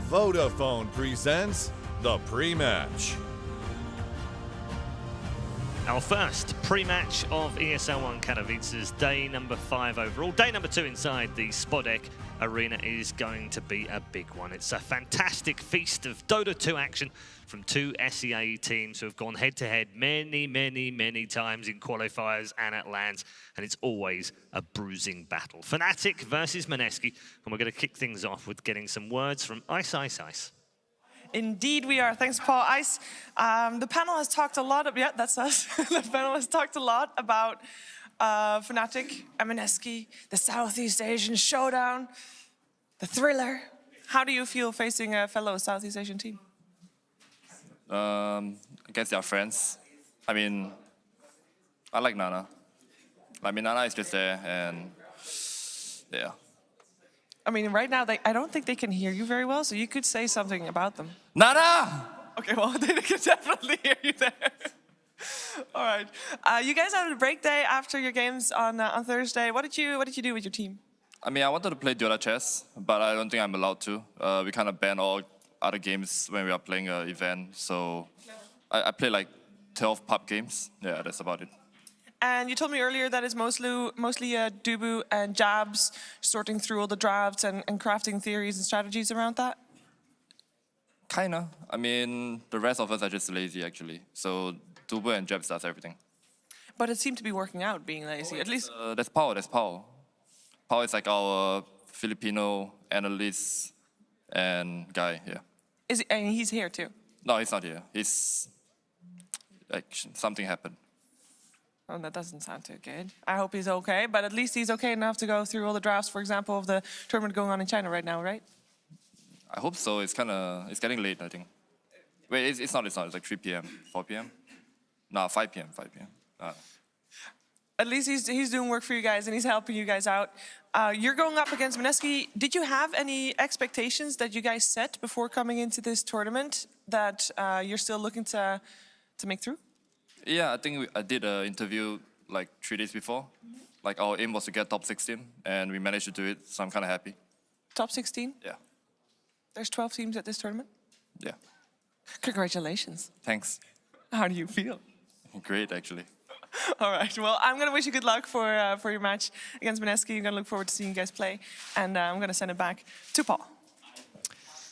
Vodafone presents the pre-match. Our first pre-match of ESL 1 Katowice's day number 5 overall. Day number 2 inside the Spodek Arena is going to be a big one. It's a fantastic feast of Dota 2 action from two SEA teams who have gone head-to-head many times in qualifiers and at LANs, and it's always a bruising battle. Fnatic versus Mineski, and we're going to kick things off with getting some words from Ice. Indeed we are. Thanks, Paul. Ice, the panel has talked a lot, yeah, that's us. The panel has talked a lot about Fnatic and Mineski, the Southeast Asian showdown, the thriller. How do you feel facing a fellow Southeast Asian team? Against their friends. I mean, I like Nana. I mean, Nana is just there, and yeah. I mean, right now, I don't think they can hear you very well, so you could say something about them. Nana! Okay, well, they can definitely hear you there. All right. You guys had a break day after your games on Thursday. What did you do with your team? I mean, I wanted to play Dota chess, but I don't think I'm allowed to. We kind of ban all other games when we are playing an event, so I play like 12 pub games. Yeah, that's about it. And you told me earlier that it's mostly Dubu and Jabs sorting through all the drafts and crafting theories and strategies around that? Kinda. I mean, the rest of us are just lazy, actually. So Dubu and Jabs does everything. But it seemed to be working out, being lazy, at least. That's Paul, Paul is like our Filipino analyst and guy, yeah. And he's here too? No, he's not here. He's, like, something happened. Oh, that doesn't sound too good. I hope he's okay, but at least he's okay enough to go through all the drafts, for example, of the tournament going on in China right now, right? I hope so. It's getting late, I think. Wait, it's not. It's like 3 p.m., 4 p.m.? No, 5 p.m., At least he's doing work for you guys and he's helping you guys out. You're going up against Mineski. Did you have any expectations that you guys set before coming into this tournament that you're still looking to make through? Yeah, I think I did an interview like 3 days before. Like our aim was to get top 16, and we managed to do it, so I'm kind of happy. Top 16? Yeah. There's 12 teams at this tournament? Yeah. Congratulations. Thanks. How do you feel? Great, actually. All right, well, I'm going to wish you good luck for your match against Mineski. I'm going to look forward to seeing you guys play, and I'm going to send it back to Paul.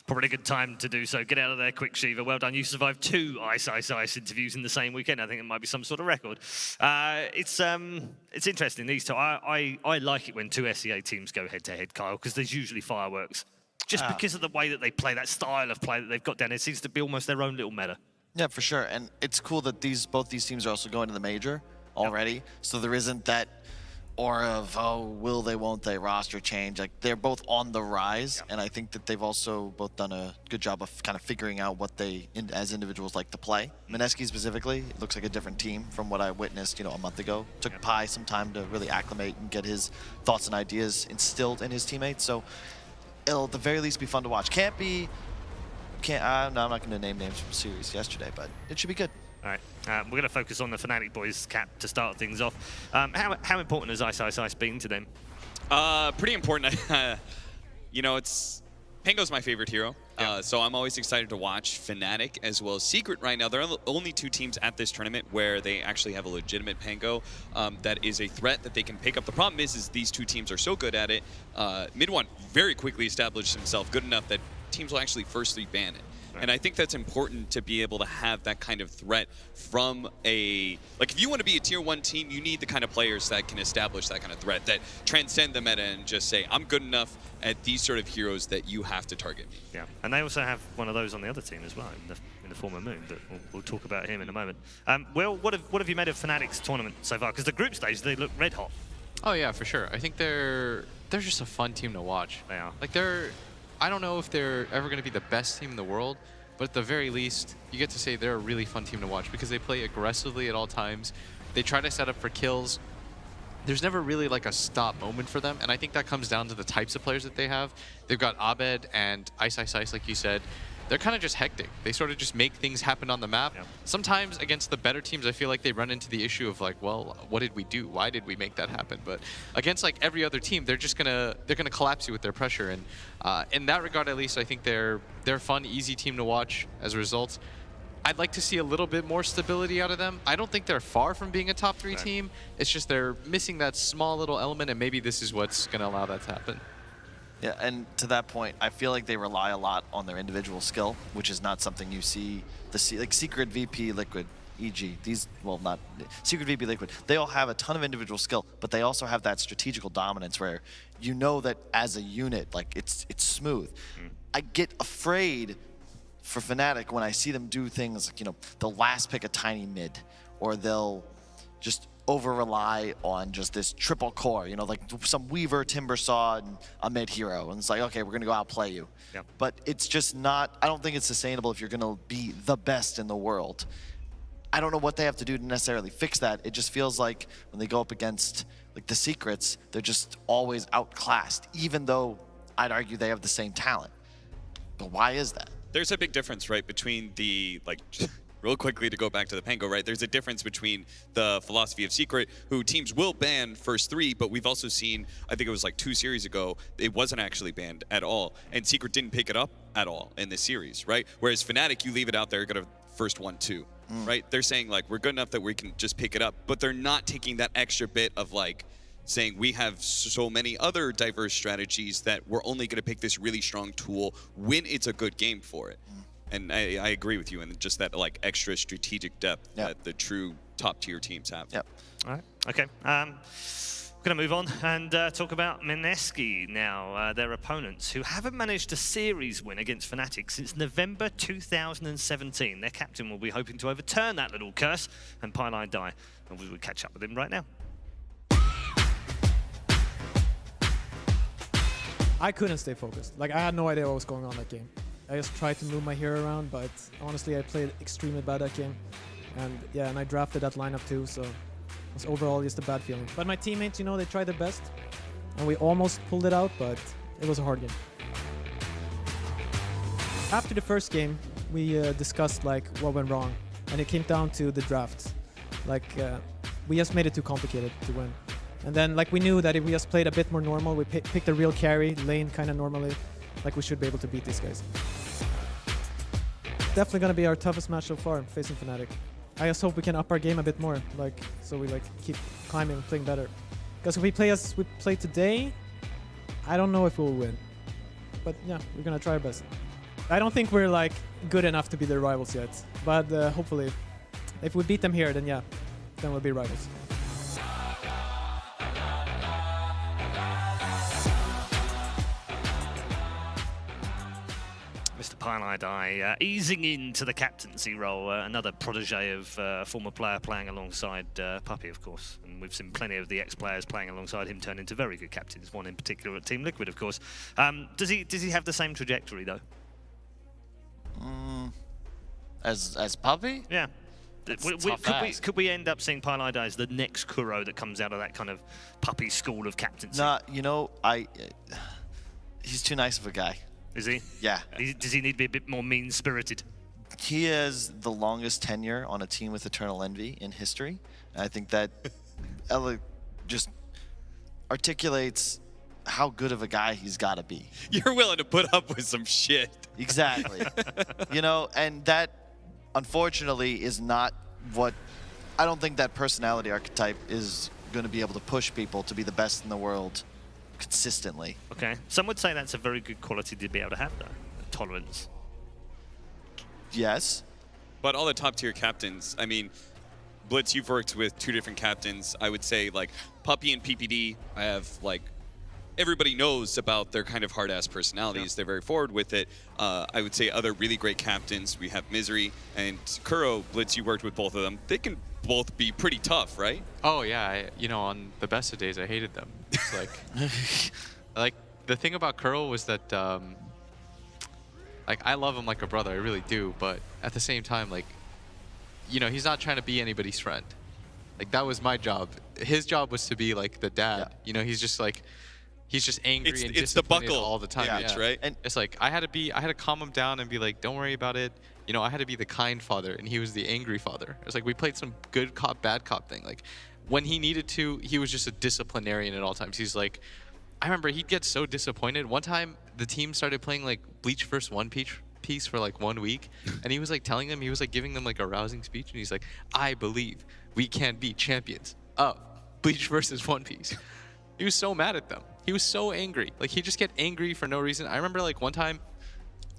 Probably a good time to do so. Get out of there quick, Shiva. Well done. You survived 2 Ice interviews in the same weekend. I think it might be some sort of record. It's interesting, these two. I like it when 2 SEA teams go head-to-head, Kyle, because there's usually fireworks. Just because of the way that they play, that style of play that they've got down. It seems to be almost their own little meta. Yeah, for sure. And it's cool that both these teams are also going to the major already. Yep. So there isn't that aura of, oh, will they, won't they, roster change. Like, they're both on the rise. Yep. And I think that they've also both done a good job of kind of figuring out what they, as individuals, like to play. Mineski specifically, it looks like a different team from what I witnessed, a month ago. Took Pi some time to really acclimate and get his thoughts and ideas instilled in his teammates. So it'll at the very least be fun to watch. No, I'm not going to name names from series yesterday, but it should be good. All right, we're going to focus on the Fnatic boys, Cap, to start things off. How important has Ice been to them? Pretty important. Pango's my favorite hero, so I'm always excited to watch Fnatic as well as Secret right now. They're the only 2 teams at this tournament where they actually have a legitimate Pango that is a threat that they can pick up. The problem is these 2 teams are so good at it. Mid-1 very quickly established himself good enough that teams will actually firstly ban it. And I think that's important to be able to have that kind of threat from if you want to be a tier 1 team, you need the kind of players that can establish that kind of threat, that transcend the meta and just say, I'm good enough at these sort of heroes that you have to target me. Yeah, and they also have one of those on the other team as well, in the form of Moon, but we'll talk about him in a moment. Will, what have you made of Fnatic's tournament so far? Because the group stage, they look red hot. Oh yeah, for sure. I think they're just a fun team to watch. They are. Like I don't know if they're ever going to be the best team in the world, but at the very least, you get to say they're a really fun team to watch because they play aggressively at all times. They try to set up for kills. There's never really like a stop moment for them, and I think that comes down to the types of players that they have. They've got Abed and Ice, like you said. they're kind of just hectic. They sort of just make things happen on the map. Yep. Sometimes against the better teams, I feel like they run into the issue of like, well, what did we do? Why did we make that happen? But against like every other team, they're gonna collapse you with their pressure. And in that regard, at least, I think they're a fun, easy team to watch. As a result, I'd like to see a little bit more stability out of them. I don't think they're far from being a top 3 team. It's just they're missing that small little element, and maybe this is what's gonna allow that to happen. Yeah, and to that point, I feel like they rely a lot on their individual skill, which is not something you see. Like Secret, VP, Liquid, EG. These, well, not Secret, VP, Liquid. They all have a ton of individual skill, but they also have that strategical dominance where you know that as a unit, like it's smooth. I get afraid for Fnatic when I see them do things like, you know, they'll last pick a tiny mid, or they'll just over-rely on just this triple core, you know, like some Weaver, Timbersaw, and a mid hero. And it's like, okay, we're going to go outplay you. Yep. But it's just not, I don't think it's sustainable if you're going to be the best in the world. I don't know what they have to do to necessarily fix that. It just feels like when they go up against like the Secrets, they're just always outclassed, even though I'd argue they have the same talent. But why is that? There's a big difference, right, between the, like, real quickly to go back to the Pango, right? There's a difference between the philosophy of Secret, who teams will ban first 3, but we've also seen, I think it was like 2 series ago, it wasn't actually banned at all. And Secret didn't pick it up at all in this series, right? Whereas Fnatic, you leave it out there, got a first 1-2, right? They're saying, like, we're good enough that we can just pick it up, but they're not taking that extra bit of, like, saying we have so many other diverse strategies that we're only going to pick this really strong tool when it's a good game for it. And I agree with you, and just that like extra strategic depth that the true top tier teams have. Yep. All right. Okay. We're going to move on and talk about Mineski now, their opponents, who haven't managed a series win against Fnatic since November 2017. Their captain will be hoping to overturn that little curse, and Pylai die. And we will catch up with him right now. I couldn't stay focused. Like, I had no idea what was going on that game. I just tried to move my hero around, but honestly, I played extremely bad that game. And yeah, and I drafted that lineup too, so it was overall just a bad feeling. But my teammates, you know, they tried their best, and we almost pulled it out, but it was a hard game. After the first game, we discussed like what went wrong, and it came down to the draft. Like, we just made it too complicated to win. And then, like, we knew that if we just played a bit more normal, we picked a real carry, lane kind of normally, like, we should be able to beat these guys. Definitely gonna be our toughest match so far, facing Fnatic. I just hope we can up our game a bit more, like, so we like keep climbing and playing better. Because if we play as we play today, I don't know if we'll win. But yeah, we're gonna try our best. I don't think we're like good enough to be their rivals yet, but hopefully, if we beat them here, then yeah, then we'll be rivals. Mr. Pylai easing into the captaincy role, another protege of a former player playing alongside Puppy, of course. And we've seen plenty of the ex-players playing alongside him turn into very good captains, one in particular at Team Liquid, of course. Does he have the same trajectory, though? As Puppy? Yeah. Could we end up seeing Pylai as the next Kuro that comes out of that kind of Puppy school of captaincy? Nah, you know, he's too nice of a guy. Is he? Yeah. Does he need to be a bit more mean-spirited? He has the longest tenure on a team with Eternal Envy in history. And I think that Ella just articulates how good of a guy he's got to be. You're willing to put up with some shit. Exactly. You know, and that, unfortunately, is not what... I don't think that personality archetype is going to be able to push people to be the best in the world consistently. Okay. Some would say that's a very good quality to be able to have, though. Tolerance. Yes. But all the top tier captains, I mean, Blitz, you've worked with 2 different captains. I would say, like, Puppy and PPD, I have, like, everybody knows about their kind of hard-ass personalities. Yeah. They're very forward with it. I would say other really great captains, we have Misery and Kuro. Blitz, you worked with both of them. They can both be pretty tough, right? Oh yeah, you know, on the best of days, I hated them. It's like, like the thing about Kuro was that, like, I love him like a brother, I really do. But at the same time, like, you know, he's not trying to be anybody's friend. Like, that was my job. His job was to be like the dad. Yeah. You know, he's just like, he's just angry It's and the disappointed buckle all the time. match, right? And it's like I had to calm him down and be like, don't worry about it. You know, I had to be the kind father, and he was the angry father. It's like we played some good cop, bad cop thing. Like when he needed to, he was just a disciplinarian at all times. He's like, I remember he'd get so disappointed. One time, the team started playing like Bleach vs. One Piece for like 1 week, and he was like telling them, he was like giving them like a rousing speech, and he's like, I believe we can be champions of Bleach versus One Piece. He was so mad at them. He was so angry. Like he'd just get angry for no reason. I remember like one time,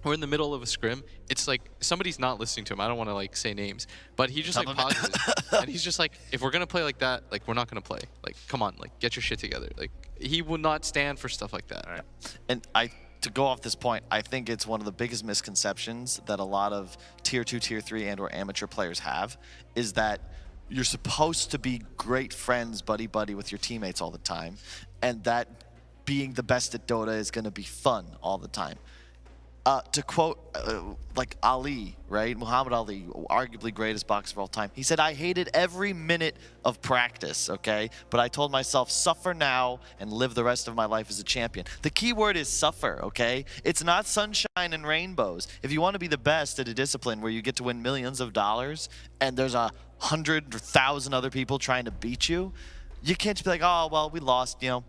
we're in the middle of a scrim. It's like somebody's not listening to him. I don't want to like say names, but he just like pauses and he's just like, if we're gonna play like that, like we're not gonna play. Like, come on, like get your shit together. Like he will not stand for stuff like that. Right. And to go off this point, I think it's one of the biggest misconceptions that a lot of tier 2, tier 3, and or amateur players have is that you're supposed to be great friends, buddy with your teammates all the time, and that being the best at Dota is going to be fun all the time. To quote like Ali, right? Muhammad Ali, arguably greatest boxer of all time. He said, I hated every minute of practice, okay? But I told myself, suffer now and live the rest of my life as a champion. The key word is suffer, okay? It's not sunshine and rainbows. If you want to be the best at a discipline where you get to win millions of dollars and there's 100 or 1,000 other people trying to beat you, you can't just be like, oh, well, we lost, you know.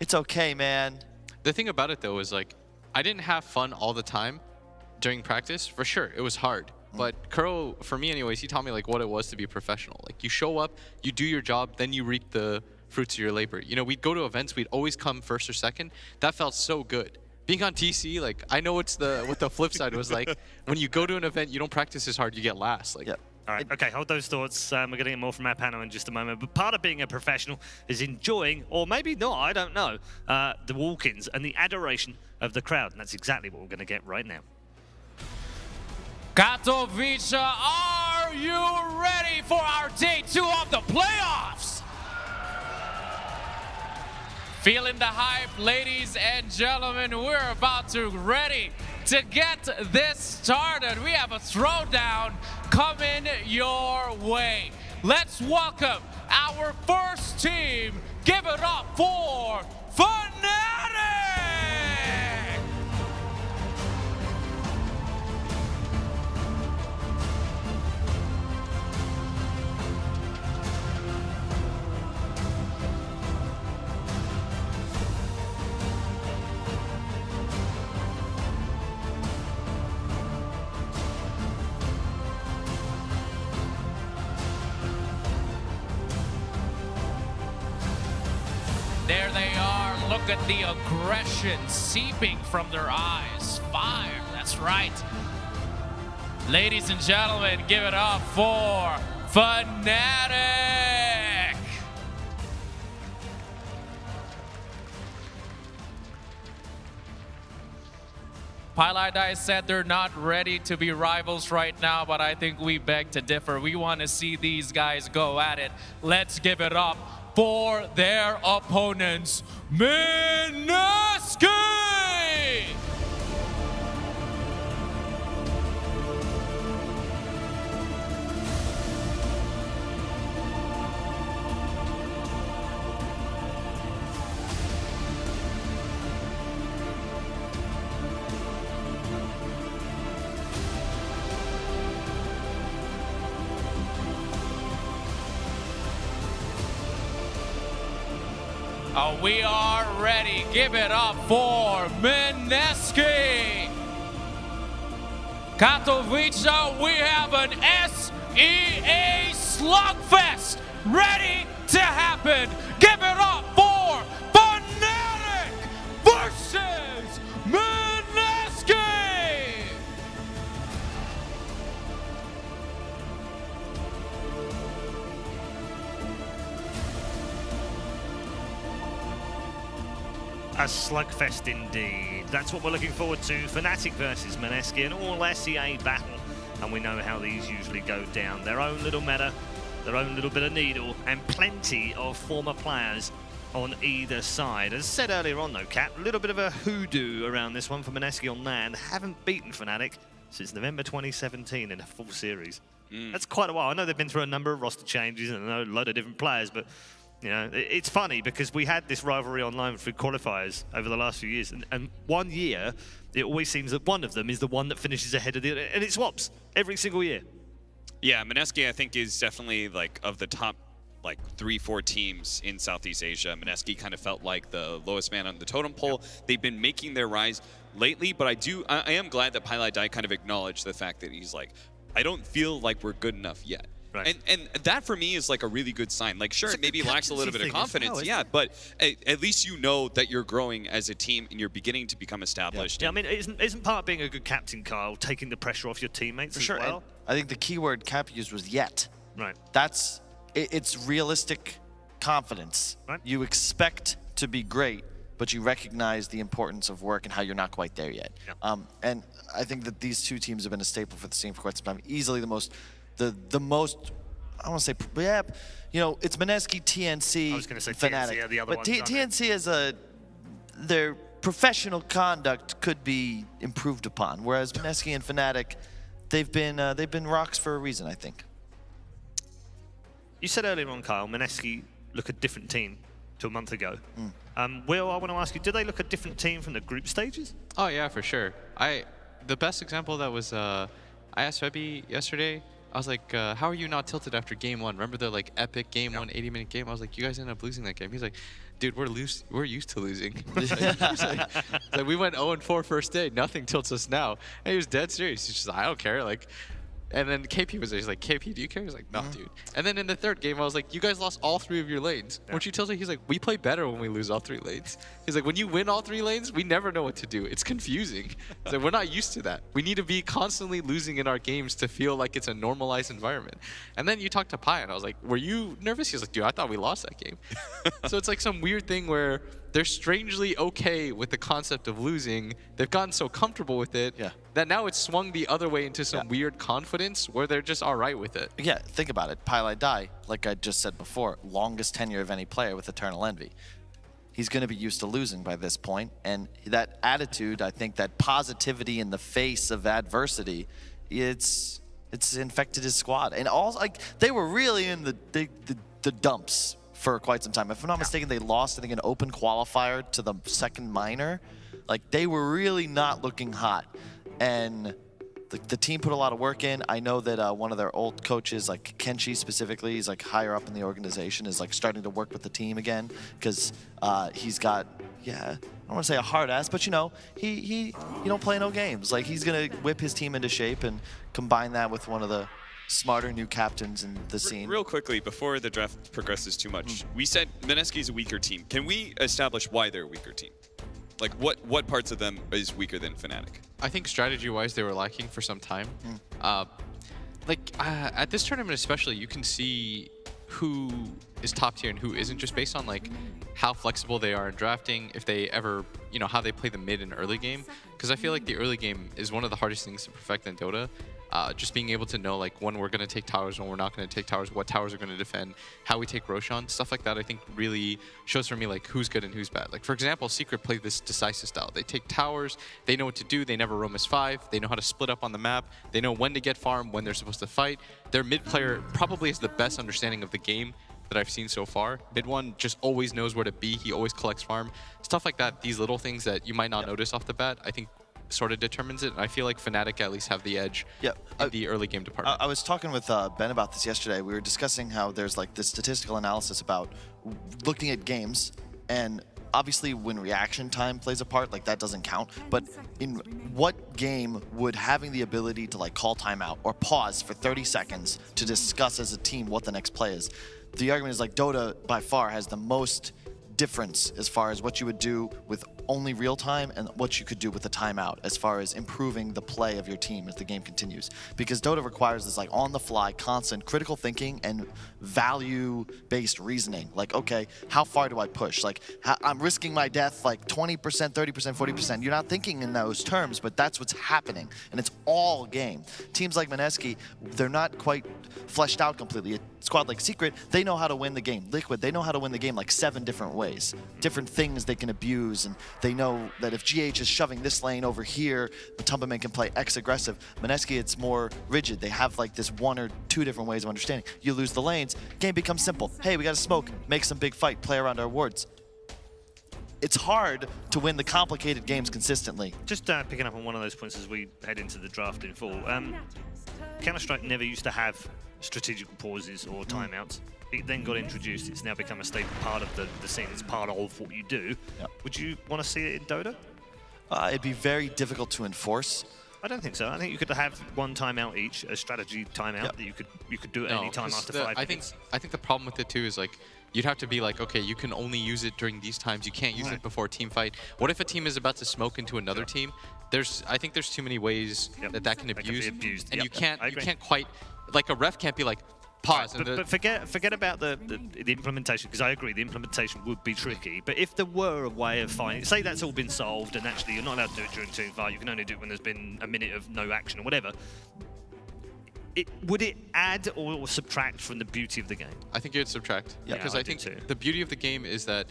It's okay, man. The thing about it though is like, I didn't have fun all the time during practice. For sure, it was hard. But Kuro, for me anyways, he taught me like what it was to be a professional. Like you show up, you do your job, then you reap the fruits of your labor. You know, we'd go to events, we'd always come first or second. That felt so good. Being on TC, like I know what the flip side was like. When you go to an event, you don't practice as hard, you get last. Like. Yep. All right, okay, hold those thoughts. We're going to get more from our panel in just a moment. But part of being a professional is enjoying, or maybe not, I don't know, the walk-ins and the adoration of the crowd. And that's exactly what we're going to get right now. Katowice, are you ready for our day 2 of the playoffs? Feeling the hype, ladies and gentlemen, we're about to ready to get this started. We have a throwdown coming your way. Let's welcome our first team. Give it up for Fnatic! There they are. Look at the aggression seeping from their eyes. Fire, that's right. Ladies and gentlemen, give it up for Fnatic. Pielidice said they're not ready to be rivals right now, but I think we beg to differ. We want to see these guys go at it. Let's give it up for their opponents, Mineski! We are ready. Give it up for Mineski. Katowice, we have an SEA slugfest ready to happen. Give it up for Fnatic versus Mineski. A slugfest indeed. That's what we're looking forward to. Fnatic versus Mineski, an all SEA battle. And we know how these usually go down. Their own little meta, their own little bit of needle, and plenty of former players on either side. As said earlier on though, Kat, a little bit of a hoodoo around this one for Mineski on land. Haven't beaten Fnatic since November 2017 in a full series. That's quite a while. I know they've been through a number of roster changes and I know a lot of different players, but You know, it's funny because we had this rivalry online through qualifiers over the last few years, and 1 year, it always seems that one of them is the one that finishes ahead of the other, and it swaps every single year. Yeah, Mineski, I think, is definitely like of the top like 3-4 teams in Southeast Asia. Mineski kind of felt like the lowest man on the totem pole. They've been making their rise lately, but I am glad that Pilot Dai kind of acknowledged the fact that he's like, I don't feel like we're good enough yet. Right. And that for me is like a really good sign. Like, sure, it maybe lacks a little bit of confidence, yeah, but at least you know that you're growing as a team and you're beginning to become established. Yeah, I mean, isn't part of being a good captain, Kyle, taking the pressure off your teammates For as sure. well? And I think the keyword Cap used was yet. Right. It's realistic confidence. Right. You expect to be great, but you recognize the importance of work and how you're not quite there yet. Yeah. And I think that these two teams have been a staple for the scene for quite some time. Easily the most, I want to say, yeah, you know, it's Mineski, TNC, I was going to say Fnatic. TNC are the other but ones, aren't they? TNC is their professional conduct could be improved upon, whereas Mineski and Fnatic, they've been rocks for a reason, I think. You said earlier on, Kyle, Mineski look a different team to a month ago. Will, I want to ask you, did they look a different team from the group stages? Oh yeah, for sure. The best example of that was I asked Febby yesterday. I was like, how are you not tilted after game one? Remember the like epic game one 80-minute game? I was like, you guys ended up losing that game. He's like, dude, we're used to losing. Like, we went 0-4 first day. Nothing tilts us now. And he was dead serious. He's just like, I don't care. Like, and then KP was there. He's like, KP, do you care? He's like, no, dude. And then in the third game, I was like, you guys lost all 3 of your lanes. Weren't you tilted? He's like, we play better when we lose all 3 lanes. He's like, when you win all 3 lanes, we never know what to do. It's confusing. He's like, we're not used to that. We need to be constantly losing in our games to feel like it's a normalized environment. And then you talk to Pi, and I was like, were you nervous? He was like, dude, I thought we lost that game. So it's like some weird thing where they're strangely okay with the concept of losing. They've gotten so comfortable with it that now it's swung the other way into some weird confidence where they're just all right with it. Yeah, think about it. Pilot Dai, like I just said before, longest tenure of any player with Eternal Envy. He's going to be used to losing by this point, and that attitude, I think that positivity in the face of adversity, it's infected his squad. And all like they were really in the dumps for quite some time. If I'm not mistaken, they lost, I think, an open qualifier to the second minor. Like, they were really not looking hot. And the team put a lot of work in. I know that one of their old coaches, like Kenshi specifically, he's like higher up in the organization, is like starting to work with the team again because he's got, I don't want to say a hard ass, but you know, he don't play no games. Like, he's gonna whip his team into shape and combine that with one of the smarter new captains in the scene. Real quickly, before the draft progresses too much, we said Mineski's a weaker team. Can we establish why they're a weaker team? Like, what parts of them is weaker than Fnatic? I think strategy-wise, they were lacking for some time. At this tournament especially, you can see who is top tier and who isn't, just based on like how flexible they are in drafting, if they ever, you know, how they play the mid and early game. Because I feel like the early game is one of the hardest things to perfect in Dota. Just being able to know like when we're going to take towers, when we're not going to take towers, what towers are going to defend, how we take Roshan, stuff like that I think really shows for me like who's good and who's bad. Like, for example, Secret played this decisive style. They take towers, they know what to do, they never roam as 5, they know how to split up on the map, they know when to get farm, when they're supposed to fight. Their mid player probably has the best understanding of the game that I've seen so far. Mid one just always knows where to be, he always collects farm. Stuff like that, these little things that you might not notice off the bat, I think sort of determines it. And I feel like Fnatic at least have the edge in the early game department. I was talking with Ben about this yesterday. We were discussing how there's like this statistical analysis about looking at games, and obviously when reaction time plays a part, like that doesn't count. But in what game would having the ability to like call timeout or pause for 30 seconds to discuss as a team what the next play is? The argument is like Dota by far has the most difference as far as what you would do with only real time and what you could do with a timeout as far as improving the play of your team as the game continues. Because Dota requires this like on the fly, constant critical thinking and value based reasoning. Like, okay, how far do I push? Like, I'm risking my death like 20%, 30%, 40%. You're not thinking in those terms, but that's what's happening. And it's all game. Teams like Mineski, they're not quite fleshed out completely. A squad like Secret, they know how to win the game. Liquid, they know how to win the game like 7 different ways. ways, different things they can abuse, and they know that if GH is shoving this lane over here, Matumbaman can play X aggressive. Mineski, it's more rigid. They have like this 1 or 2 different ways of understanding. You lose the lanes, game becomes simple. Hey, we got to smoke, make some big fight, play around our wards. It's hard to win the complicated games consistently. Just picking up on one of those points as we head into the draft in full. Counter-Strike never used to have strategical pauses or timeouts. It then got introduced. It's now become a staple part of the scene. It's part of what you do. Yep. Would you want to see it in Dota? It'd be very difficult to enforce. I don't think so. I think you could have 1 timeout each, a strategy timeout that you could do at any time after 5 minutes. I think the problem with it too is like you'd have to be like, okay, you can only use it during these times. You can't use it before a team fight. What if a team is about to smoke into another team? I think there's too many ways that can be abused, and you can't quite, like a ref can't be like pause. Right, but forget about the implementation, because I agree the implementation would be tricky. But if there were a way of finding, say that's all been solved, and actually you're not allowed to do it during team fight, you can only do it when there's been a minute of no action or whatever. Would it add or subtract from the beauty of the game? I think it'd subtract. Yeah, because I think too. the beauty of the game is that,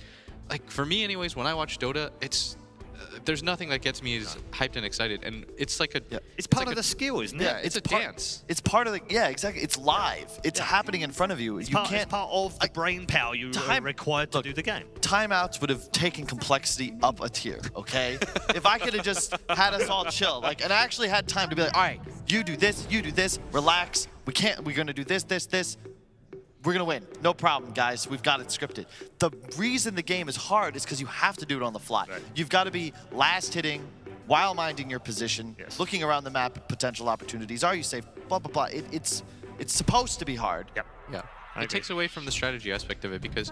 like for me anyways, when I watch Dota, it's there's nothing that gets me as hyped and excited, and it's like a it's part of the skill, isn't it? Yeah, it's a dance. It's part of the exactly. It's live. It's happening in front of you. It's You part, can't. it's part of the brain power you are required to do the game. Timeouts would have taken complexity up a tier, okay? If I could have just had us all chill, like, and I actually had time to be like, all right, you do this, relax. We're gonna do this. We're gonna win. No problem, guys. We've got it scripted. The reason the game is hard is because you have to do it on the fly. Right. You've got to be last hitting while minding your position, Yes. looking around the map at potential opportunities. Are you safe? Blah, blah, blah. It's supposed to be hard. Yep. Yeah. I It agree. takes away from the strategy aspect of it because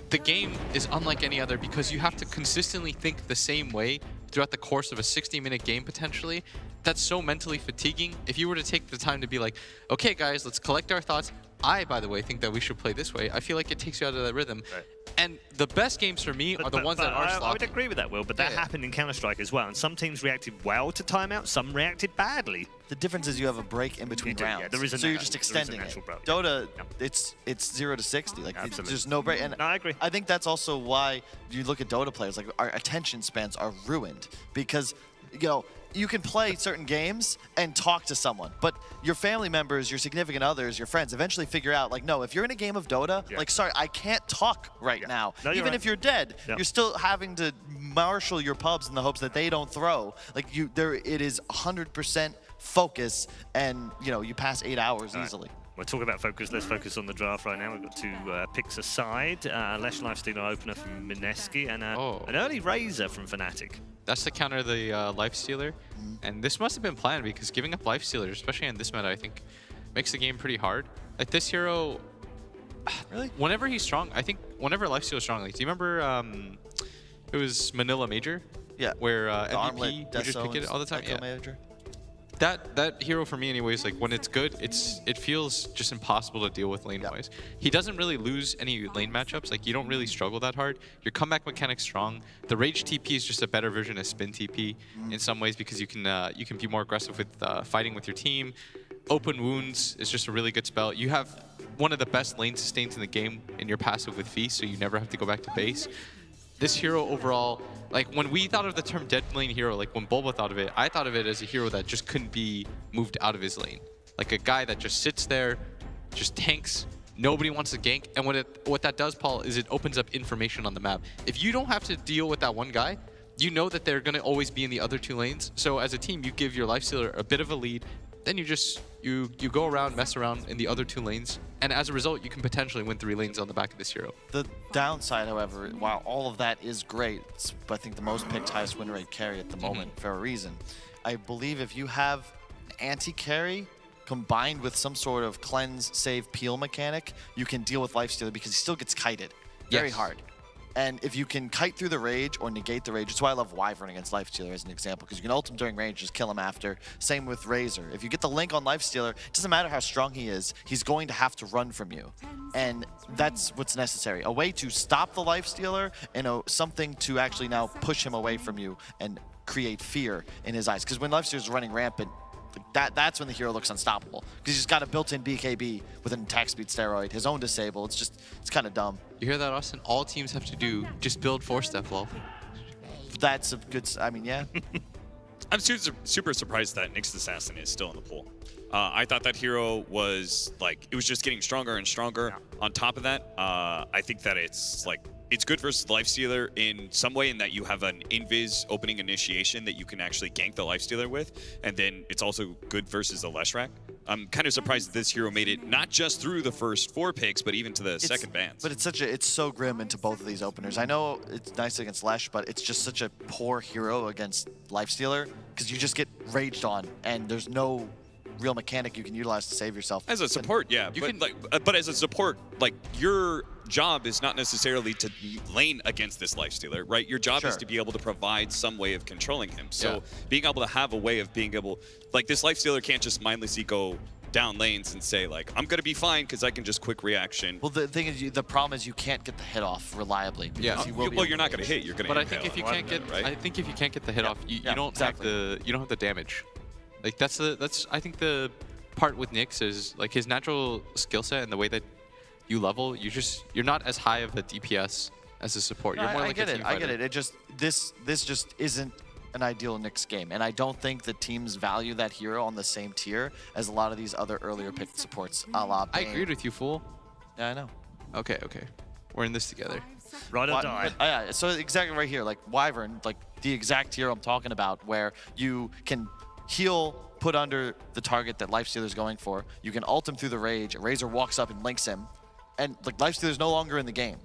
the game is unlike any other because you have to consistently think the same way throughout the course of a 60-minute game potentially. That's so mentally fatiguing. If you were to take the time to be like, okay guys, let's collect our thoughts. I, by the way, think that we should play this way. I feel like it takes you out of that rhythm. Right. And the best games for me are the ones that are sloppy. I would agree with that, Will, but that happened in Counter-Strike as well. And some teams reacted well to timeout, some reacted badly. The difference is you have a break in between You do, yeah, rounds. there is a so you're nat- just there is a extending natural it. break. Dota, Yeah. it's 0 to 60. Like Absolutely. there's no break. And No, I agree. I think that's also why you look at Dota players, like our attention spans are ruined because, you know, you can play certain games and talk to someone, but your family members, your significant others, your friends eventually figure out, like, no, if you're in a game of Dota, like, sorry, I can't talk right now. No, you're Even right. if you're dead, Yeah. you're still having to marshal your pubs in the hopes that they don't throw. Like, it is 100% focus, and, you know, you pass 8 hours easily. We'll talk about focus. Let's focus on the draft right now. We've got 2 picks aside. Lesh Lifestealer opener from Mineski and an early Razor from Fnatic. That's to counter the Lifestealer. And this must have been planned because giving up Lifestealer, especially in this meta, I think makes the game pretty hard. Like this hero, Really? whenever he's strong, I think whenever Lifestealer's strong, like do you remember it was Manila Major? Yeah. Where The Armlet, MVP would just Deso, pick it all the time? Echo Manager. That hero for me anyways, like when it's good, it feels just impossible to deal with lane-wise. He doesn't really lose any lane matchups, like you don't really struggle that hard. Your comeback mechanic's strong. The Rage TP is just a better version of Spin TP in some ways because you can be more aggressive with fighting with your team. Open Wounds is just a really good spell. You have one of the best lane sustains in the game in your passive with Feast, so you never have to go back to base. This hero overall, like when we thought of the term dead lane hero, like when Bulba thought of it, I thought of it as a hero that just couldn't be moved out of his lane. Like a guy that just sits there, just tanks, nobody wants to gank, and what that does, Paul, is it opens up information on the map. If you don't have to deal with that one guy, you know that they're gonna always be in the other 2 lanes, so as a team, you give your Lifestealer a bit of a lead, then you just, you go around, mess around in the other 2 lanes, and as a result, you can potentially win 3 lanes on the back of this hero. The downside, however, while all of that is great, it's, I think, the most picked highest win rate carry at the moment for a reason. I believe if you have anti-carry combined with some sort of cleanse, save, peel mechanic, you can deal with Lifestealer because he still gets kited very hard. And if you can kite through the rage or negate the rage, that's why I love Wyvern against Lifestealer as an example, because you can ult him during range, just kill him after. Same with Razor. If you get the link on Lifestealer, it doesn't matter how strong he is, he's going to have to run from you. And that's what's necessary. A way to stop the Lifestealer and something to actually now push him away from you and create fear in his eyes. Because when Lifestealer's running rampant, That's when the hero looks unstoppable. Because he's got a built-in BKB with an attack speed steroid, his own disable. It's kind of dumb. You hear that, Austin? All teams have to do just build 4-step lol. That's a good, I mean, yeah. I'm super surprised that Nyx Assassin is still in the pool. I thought that hero was like, it was just getting stronger and stronger. On top of that, I think that it's good versus the Lifestealer in some way in that you have an invis opening initiation that you can actually gank the Lifestealer with, and then it's also good versus the Leshrac. I'm kind of surprised that this hero made it not just through the first 4 picks, but even to the second bans. But it's so grim into both of these openers. I know it's nice against Lesh, but it's just such a poor hero against Lifestealer because you just get raged on, and there's no real mechanic you can utilize to save yourself. As a support, yeah, but as a support, like, your job is not necessarily to lane against this Lifestealer, right? Your job is to be able to provide some way of controlling him. So being able to have a way of being able, like, this Lifestealer can't just mindlessly go down lanes and say, like, I'm gonna be fine because I can just quick reaction. Well, the thing is, the problem is you can't get the hit off reliably. Yeah. Well, you're not gonna hit. You're gonna. But I think if you can't get, I think if you can't get the hit off, you don't have the damage. Like that's I think the part with Nyx is like his natural skill set and the way that you level, you're not as high of a DPS as a support. You're more like a team fighter. I get it. It just this just isn't an ideal Nyx game, and I don't think the teams value that hero on the same tier as a lot of these other earlier picked supports, a la Bane. I agreed with you, fool. Yeah, I know. Okay. We're in this together. Ride or die. Yeah, so exactly right here, like Wyvern, like the exact hero I'm talking about, where you can heal, put under the target that Lifestealer's going for. You can ult him through the rage. Razor walks up and links him, and like Lifestealer's no longer in the game.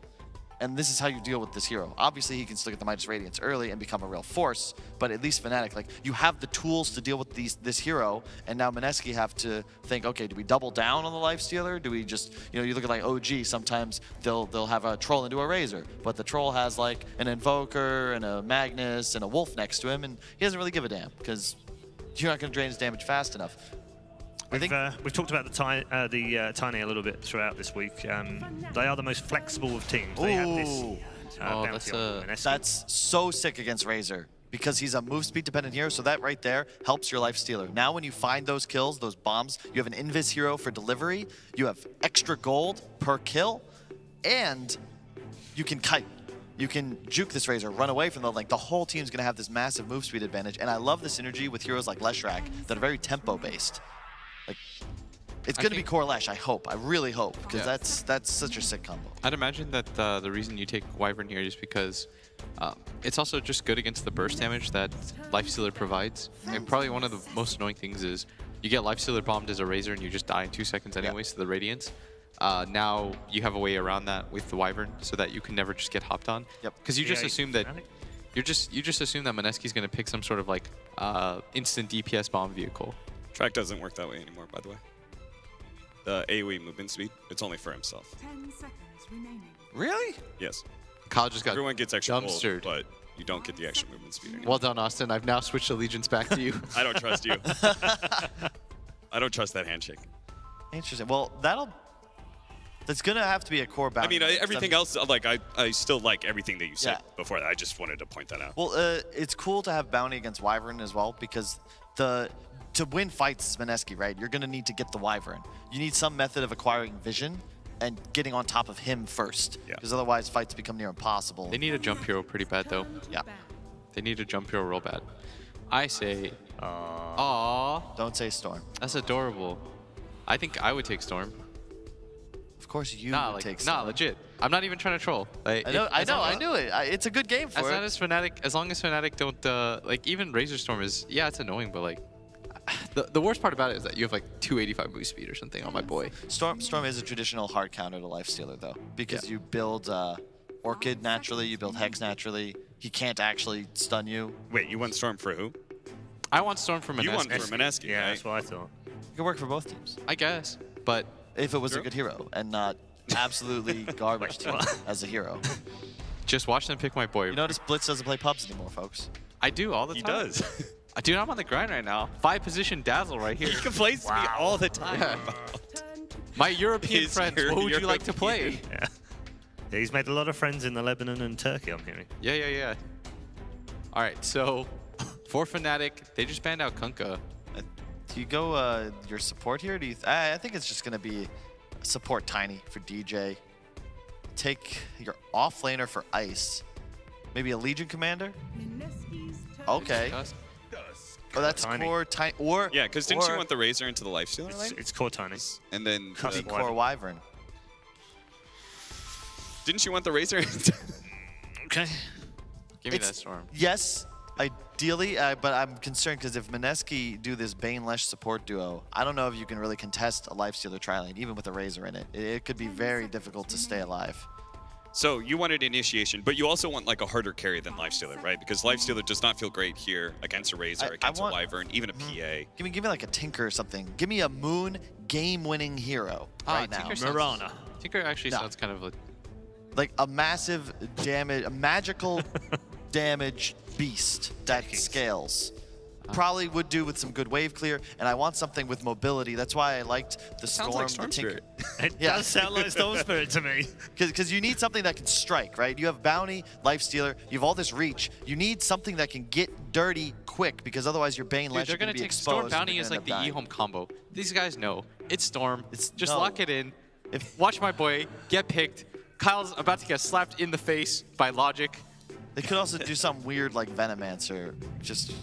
And this is how you deal with this hero. Obviously, he can still get the Midas Radiance early and become a real force, but at least Fnatic, like, you have the tools to deal with this hero, and now Mineski have to think, okay, do we double down on the Lifestealer? Do we just, you look at like OG, sometimes they'll have a troll into a Razor, but the troll has like an Invoker and a Magnus and a Wolf next to him, and he doesn't really give a damn, because you're not going to drain his damage fast enough. We've talked about the Tiny a little bit throughout this week. They are the most flexible of teams. They have this bounty on Mineski. That's so sick against Razor because he's a move speed dependent hero, so that right there helps your Lifestealer. Now when you find those kills, those bombs, you have an invis hero for delivery, you have extra gold per kill, and you can kite. You can juke this Razor, run away from the whole team's going to have this massive move speed advantage, and I love the synergy with heroes like Leshrac that are very tempo based. Like, it's going to be core Lesh, I hope. I really hope, because that's such a sick combo. I'd imagine that the reason you take Wyvern here is because it's also just good against the burst damage that Lifestealer provides. And probably one of the most annoying things is you get Lifestealer bombed as a Razor and you just die in 2 seconds anyways to the Radiance. Now you have a way around that with the Wyvern so that you can never just get hopped on. Yep. Because you just assume that you just assume that Mineski's going to pick some sort of like instant DPS bomb vehicle. Track doesn't work that way anymore, by the way. The AoE movement speed, it's only for himself. 10 seconds remaining. Really? Yes. Kyle just got Everyone gets extra dumpstered. gold, but you don't get the extra movement speed anymore. Well done, Austin. I've now switched allegiance back to you. I don't trust you. I don't trust that handshake. Interesting. Well, that's going to have to be a core bounty. I mean, everything else, like, I still like everything that you said before that. I just wanted to point that out. Well, it's cool to have bounty against Wyvern as well, because to win fights, Mineski, right, you're going to need to get the Wyvern. You need some method of acquiring vision and getting on top of him first, because otherwise fights become near impossible. They need a jump hero pretty bad, though. Yeah. They need a jump hero real bad. I say, aww. Don't say Storm. That's adorable. I think I would take Storm. Of course you would take Storm. Nah, legit. I'm not even trying to troll. Like, I knew it. It's a good game for it. As long as Fnatic don't, like, even Razor Storm is, it's annoying, but like, the worst part about it is that you have like 285 boost speed or something on my boy. Storm is a traditional hard counter to Lifestealer though, because you build Orchid naturally, you build Hex naturally. He can't actually stun you. Wait, you want Storm for who? I want Storm for Mineski. You want for Mineski, yeah, right? that's what I thought. It could work for both teams. I guess, but if it was a good hero and not absolutely garbage team as a hero. Just watch them pick my boy. You notice Blitz doesn't play pubs anymore, folks. I do all the time. He does. Dude, I'm on the grind right now. 5-position Dazzle right here. He complains to me all the time. Yeah. My European friends, what would you like to play? Yeah, he's made a lot of friends in the Lebanon and Turkey, I'm hearing. Yeah. All right, so for Fnatic, they just banned out Kunkka. Do you go your support here? Do you? I think it's just gonna be support Tiny for DJ. Take your off laner for Ice. Maybe a Legion commander. Okay. Oh, that's Tiny. core Tiny. Or Yeah, because didn't you want the Razor into the Lifestealer lane? It's core Tiny. And then could be core Wyvern. didn't you want the Razor into... Okay. Give me that storm. Yes, ideally, but I'm concerned because if Mineski do this Bane-Lesh support duo, I don't know if you can really contest a Lifestealer tri-lane, even with a Razor in it. It could be very difficult to stay alive. So you wanted initiation, but you also want like a harder carry than Lifestealer, right? Because Lifestealer does not feel great here against a Razor, against a Wyvern, even a PA. Give me like a Tinker or something. Give me a Moon game-winning hero right now. Mirana. Tinker actually sounds kind of like a massive damage, a magical damage beast that scales. Probably would do with some good wave clear, and I want something with mobility. That's why I liked the Sounds Storm, like Storm the Tinker. It does sound like Storm Spirit to me. Because you need something that can strike, right? You have Bounty, Lifestealer, you have all this reach. You need something that can get dirty quick, because otherwise your Bane-Lesh they're going gonna to be take exposed. Storm and Bounty you're is gonna like the end up dying. E-Home combo. These guys know it's Storm. Just no. lock it in. If Watch my boy get picked. Kyle's about to get slapped in the face by Logic. They could also do something weird like Venomancer. Just.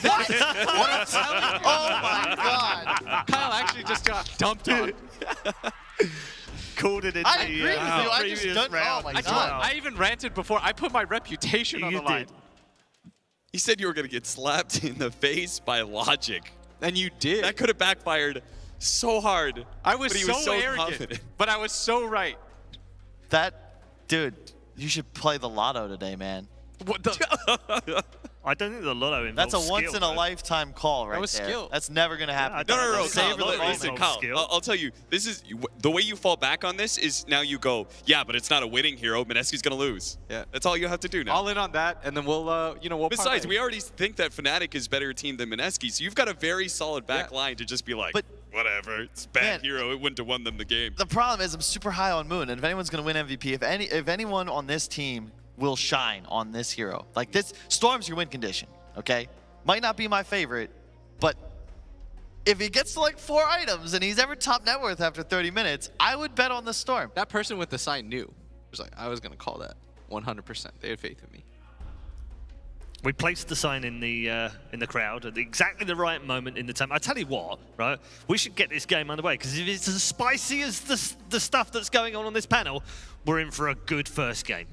What? What I'm telling you. Oh my god! Kyle actually just got dumped on. Called it into I agree with you. I just previous don't. round. Oh my I god! even ranted before. I put my reputation on You the line. did. He said you were going to get slapped in the face by Logic. And you did. That could have backfired so hard. I was but he so, was so arrogant. confident. But I was so right. That dude, you should play the Lotto today, man. What the? I don't think the Lotto involves That's a once skill, in a though. lifetime call right was there. skill. That's never gonna happen. Yeah, No, Kyle, Savor the listen, moment. Kyle, Skill. I'll tell you, this is the way you fall back on this is now you go, yeah, but it's not a winning hero. Mineski's gonna lose. Yeah. That's all you have to do now. All in on that, and then we'll, we'll Besides, parlay. we already think that Fnatic is better team than Mineski, so you've got a very solid back line to just be like, But- whatever, it's a bad Man. hero. It wouldn't have won them the game. The problem is I'm super high on Moon, and if anyone's gonna win MVP, if anyone on this team will shine on this hero, like this, Storm's your win condition. Okay, might not be my favorite, but if he gets to like 4 items and he's ever top net worth after 30 minutes, I would bet on the Storm. That person with the sign knew. It was like, I was going to call that 100%. They had faith in me. We placed the sign in the crowd at exactly the right moment in the time. I tell you what, right? We should get this game underway, because if it's as spicy as the stuff that's going on this panel, we're in for a good first game.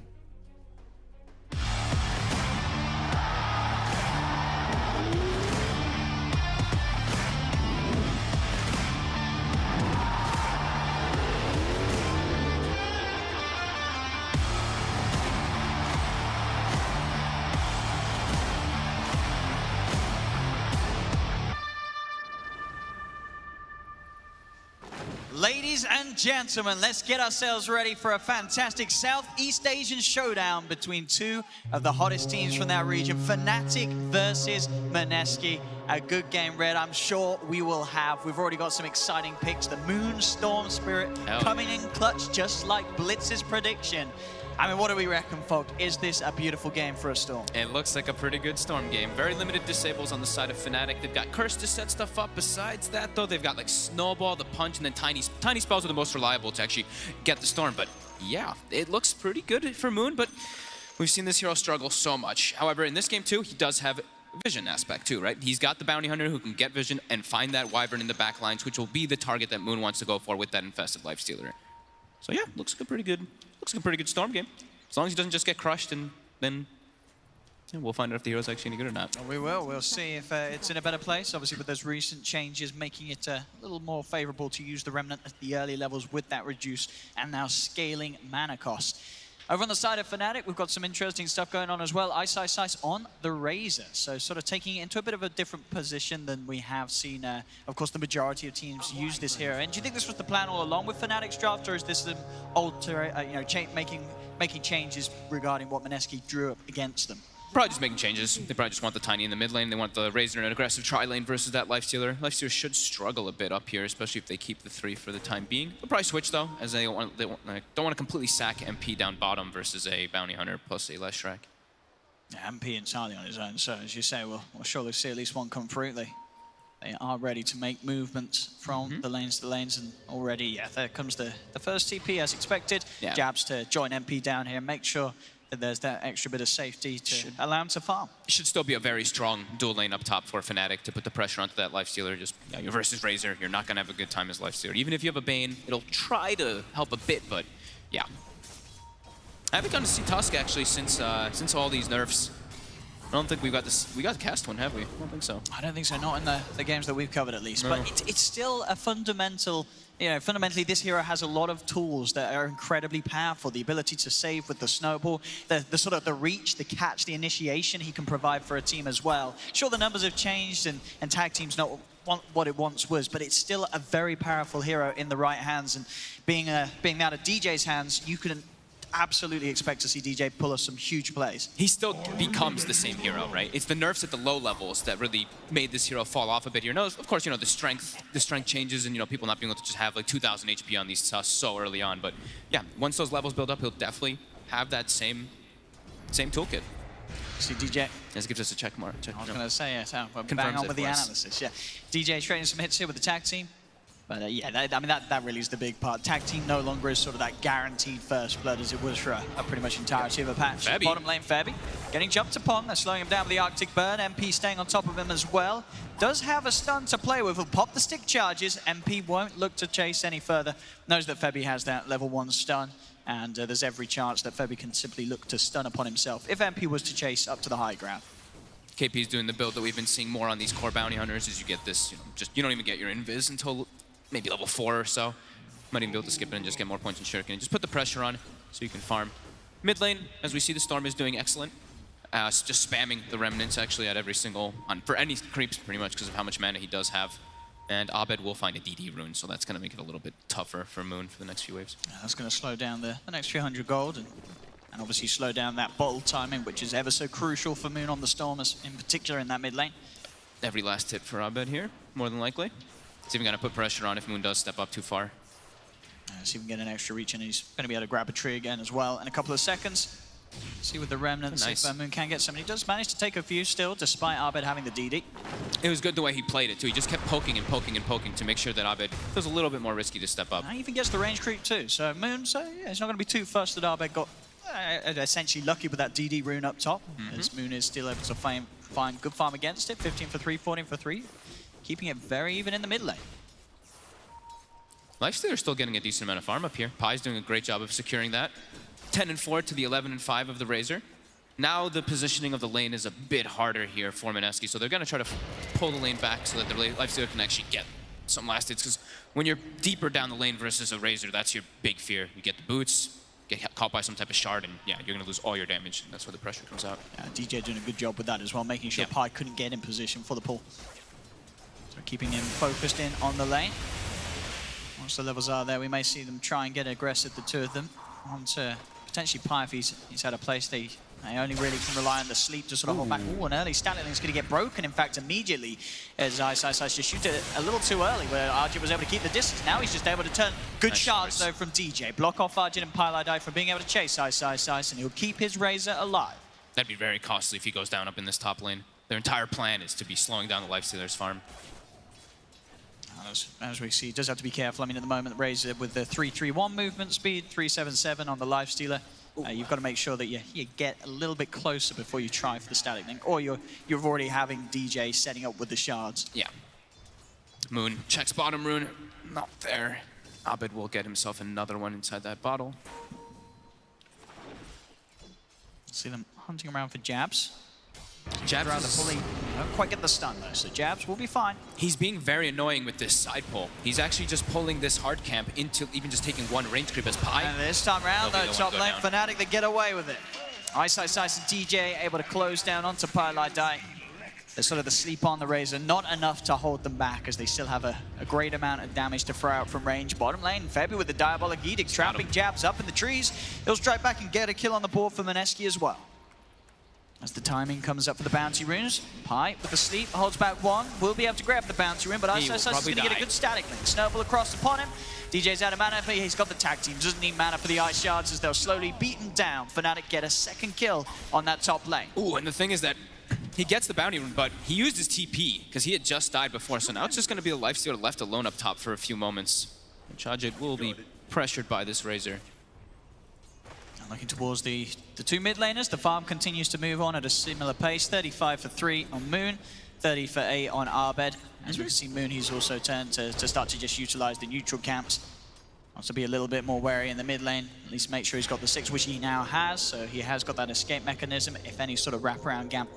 Ladies and gentlemen, let's get ourselves ready for a fantastic Southeast Asian showdown between two of the hottest teams from that region, Fnatic versus Mineski. A good game, Red, I'm sure we will have. We've already got some exciting picks. The Moon Storm Spirit coming in clutch, just like Blitz's prediction. I mean, what do we reckon, folk? Is this a beautiful game for a Storm? It looks like a pretty good Storm game. Very limited disables on the side of Fnatic. They've got Curse to set stuff up. Besides that, though, they've got like Snowball, the Punch, and then Tiny Spells are the most reliable to actually get the Storm. But yeah, it looks pretty good for Moon, but we've seen this hero struggle so much. However, in this game too, he does have vision aspect too, right? He's got the Bounty Hunter who can get vision and find that Wyvern in the back lines, which will be the target that Moon wants to go for with that Infested Lifestealer. So yeah, looks like a pretty good Storm game. As long as he doesn't just get crushed, and then we'll find out if the hero's actually any good or not. We will. We'll see if it's in a better place. Obviously, with those recent changes, making it a little more favorable to use the Remnant at the early levels with that reduce and now scaling mana cost. Over on the side of Fnatic, we've got some interesting stuff going on as well. Ice on the Razor. So sort of taking it into a bit of a different position than we have seen, of course, the majority of teams use this hero. And do you think this was the plan all along with Fnatic's draft, or is this them making changes regarding what Mineski drew up against them? Probably just making changes. They probably just want the Tiny in the mid lane. They want the Razor in an aggressive tri-lane versus that Lifestealer. Lifestealer should struggle a bit up here, especially if they keep the 3 for the time being. They'll probably switch though, as they don't want to completely sack MP down bottom versus a Bounty Hunter plus a Leshrac. Yeah, MP entirely on his own, so as you say, we'll surely see at least one come through. They are ready to make movements from the lanes to the lanes, and already, yeah, there comes the first TP as expected. Yeah. Jabs to join MP down here, make sure that there's that extra bit of safety to allow him to farm. Should still be a very strong dual lane up top for Fnatic to put the pressure onto that Lifestealer. Just, you're versus Razor, you're not going to have a good time as Lifestealer. Even if you have a Bane, it'll try to help a bit, but yeah. I haven't gotten to see Tusk actually since all these nerfs. I don't think we got cast one, have we? I don't think so. I don't think so, not in the games that we've covered at least. No. But it's still a fundamental, fundamentally this hero has a lot of tools that are incredibly powerful. The ability to save with the snowball, the sort of the reach, the catch, the initiation he can provide for a team as well. Sure, the numbers have changed and tag team's not what it once was, but it's still a very powerful hero in the right hands. And being out of DJ's hands, you can absolutely expect to see DJ pull us some huge plays. He still becomes the same hero, right? It's the nerfs at the low levels that really made this hero fall off a bit here. No, of course, the strength changes and, people not being able to just have like 2,000 HP on these Tusks so early on. But yeah, once those levels build up, he'll definitely have that same toolkit. See DJ. This gives us a check mark. I was going to say it. Bang on with the analysis. Yeah, DJ trading some hits here with the tag team. But yeah, that really is the big part. Tag team no longer is sort of that guaranteed first blood as it was for a pretty much entirety of a patch. Febby. Bottom lane, Febby getting jumped upon. They're slowing him down with the Arctic Burn. MP staying on top of him as well. Does have a stun to play with. He'll pop the stick charges. MP won't look to chase any further. Knows that Febby has that level 1 stun. And there's every chance that Febby can simply look to stun upon himself if MP was to chase up to the high ground. KP's doing the build that we've been seeing more on these core bounty hunters is you get this, you don't even get your invis until maybe level 4 or so. Might even be able to skip it and just get more points in Shuriken. And just put the pressure on so you can farm. Mid lane, as we see, the Storm is doing excellent. Just spamming the Remnants actually at every single, for any creeps pretty much because of how much mana he does have. And Abed will find a DD rune, so that's going to make it a little bit tougher for Moon for the next few waves. That's going to slow down the next few hundred gold and obviously slow down that bottle timing, which is ever so crucial for Moon on the Storm, in particular in that mid lane. Every last hit for Abed here, more than likely. It's even going to put pressure on if Moon does step up too far. See if we can get an extra reach, and he's going to be able to grab a tree again as well in a couple of seconds. See with the Remnants if Moon can get somebody. He does manage to take a few still, despite Abed having the DD. It was good the way he played it, too. He just kept poking and poking and poking to make sure that Abed feels a little bit more risky to step up. And he even gets the range creep, too. So Moon, yeah, it's not going to be too fussed that Abed got essentially lucky with that DD rune up top, as Moon is still able to find good farm against it. 15 for 3, 14 for 3. Keeping it very even in the mid lane. Lifestealer's still getting a decent amount of farm up here. Pie's doing a great job of securing that. 10 and 4 to the 11 and 5 of the Razor. Now the positioning of the lane is a bit harder here for Mineski, so they're going to try to pull the lane back so that the Lifestealer can actually get some last hits, because when you're deeper down the lane versus a Razor, that's your big fear. You get the boots, get caught by some type of shard, and yeah, you're going to lose all your damage, and that's where the pressure comes out. Yeah, DJ doing a good job with that as well, making sure Pie couldn't get in position for the pull. So keeping him focused in on the lane. Once the levels are there, we may see them try and get aggressive, the two of them. Onto potentially Pie if he's at a place they only really can rely on the sleep to sort of hold back. Ooh, an early stat link's going to get broken, in fact, immediately, as Ice just shoot it a little too early, where Arjun was able to keep the distance. Now he's just able to turn good shards, though, from DJ. Block off Arjun and Pylai from being able to chase Ice, and he'll keep his Razor alive. That'd be very costly if he goes down up in this top lane. Their entire plan is to be slowing down the Lifestealer's farm. As we see, he does have to be careful. I mean, at the moment, Razor with the 331 movement speed, 377 on the Lifestealer. You've got to make sure that you get a little bit closer before you try for the static link, or you're already having DJ setting up with the shards. Yeah. Moon checks bottom rune, not there. Abed will get himself another one inside that bottle. See them hunting around for jabs. Jabs around the pulley. Don't quite get the stun though, so jabs will be fine. He's being very annoying with this side pull. He's actually just pulling this hard camp into even just taking one range creep as Pie. And this time around, though, top lane Fnatic, they get away with it. Ice and DJ able to close down onto Pylai. There's sort of the sleep on the Razor, not enough to hold them back as they still have a great amount of damage to throw out from range. Bottom lane, Febby with the Diabolic Edict, trapping jabs up in the trees. He'll strike back and get a kill on the board for Mineski as well. As the timing comes up for the bounty runes, Pie with the sleep holds back one. Will be able to grab the bounty rune, but Ice is going to get a good static link. Snowball across upon him. DJ's out of mana, but he's got the tag team. Doesn't need mana for the ice shards as they'll slowly beat him down. Fnatic get a second kill on that top lane. Ooh, and the thing is that he gets the bounty rune, but he used his TP because he had just died before. So now it's just going to be a lifestealer left alone up top for a few moments. And Chajit will be pressured by this Razor. Looking towards the two mid laners, the farm continues to move on at a similar pace. 35 for 3 on Moon, 30 for 8 on Arbed. As we can see, Moon, he's also turned to start to just utilize the neutral camps. Wants to be a little bit more wary in the mid lane, at least make sure he's got the 6, which he now has. So he has got that escape mechanism if any sort of wraparound ganks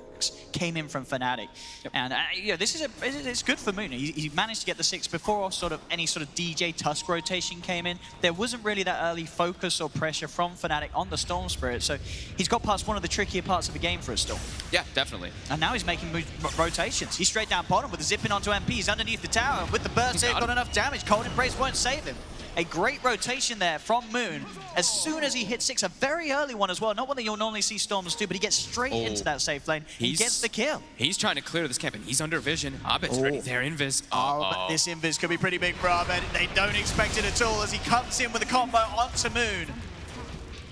came in from Fnatic. Yep. And yeah, it's good for Moon. He managed to get the 6 before sort of any sort of DJ Tusk rotation came in. There wasn't really that early focus or pressure from Fnatic on the Storm Spirit, so he's got past one of the trickier parts of the game for a Storm. Yeah, definitely. And now he's making rotations. He's straight down bottom with the zipping onto MP. He's underneath the tower, and with the burst, he's got enough damage. Cold Embrace won't save him. A great rotation there from Moon. As soon as he hits 6, a very early one as well. Not one that you'll normally see Storms do, but he gets straight into that safe lane. He gets the kill. He's trying to clear this camp, and he's under vision. Abed's ready there, Invis. But this Invis could be pretty big for Abed. They don't expect it at all as he comes in with a combo onto Moon.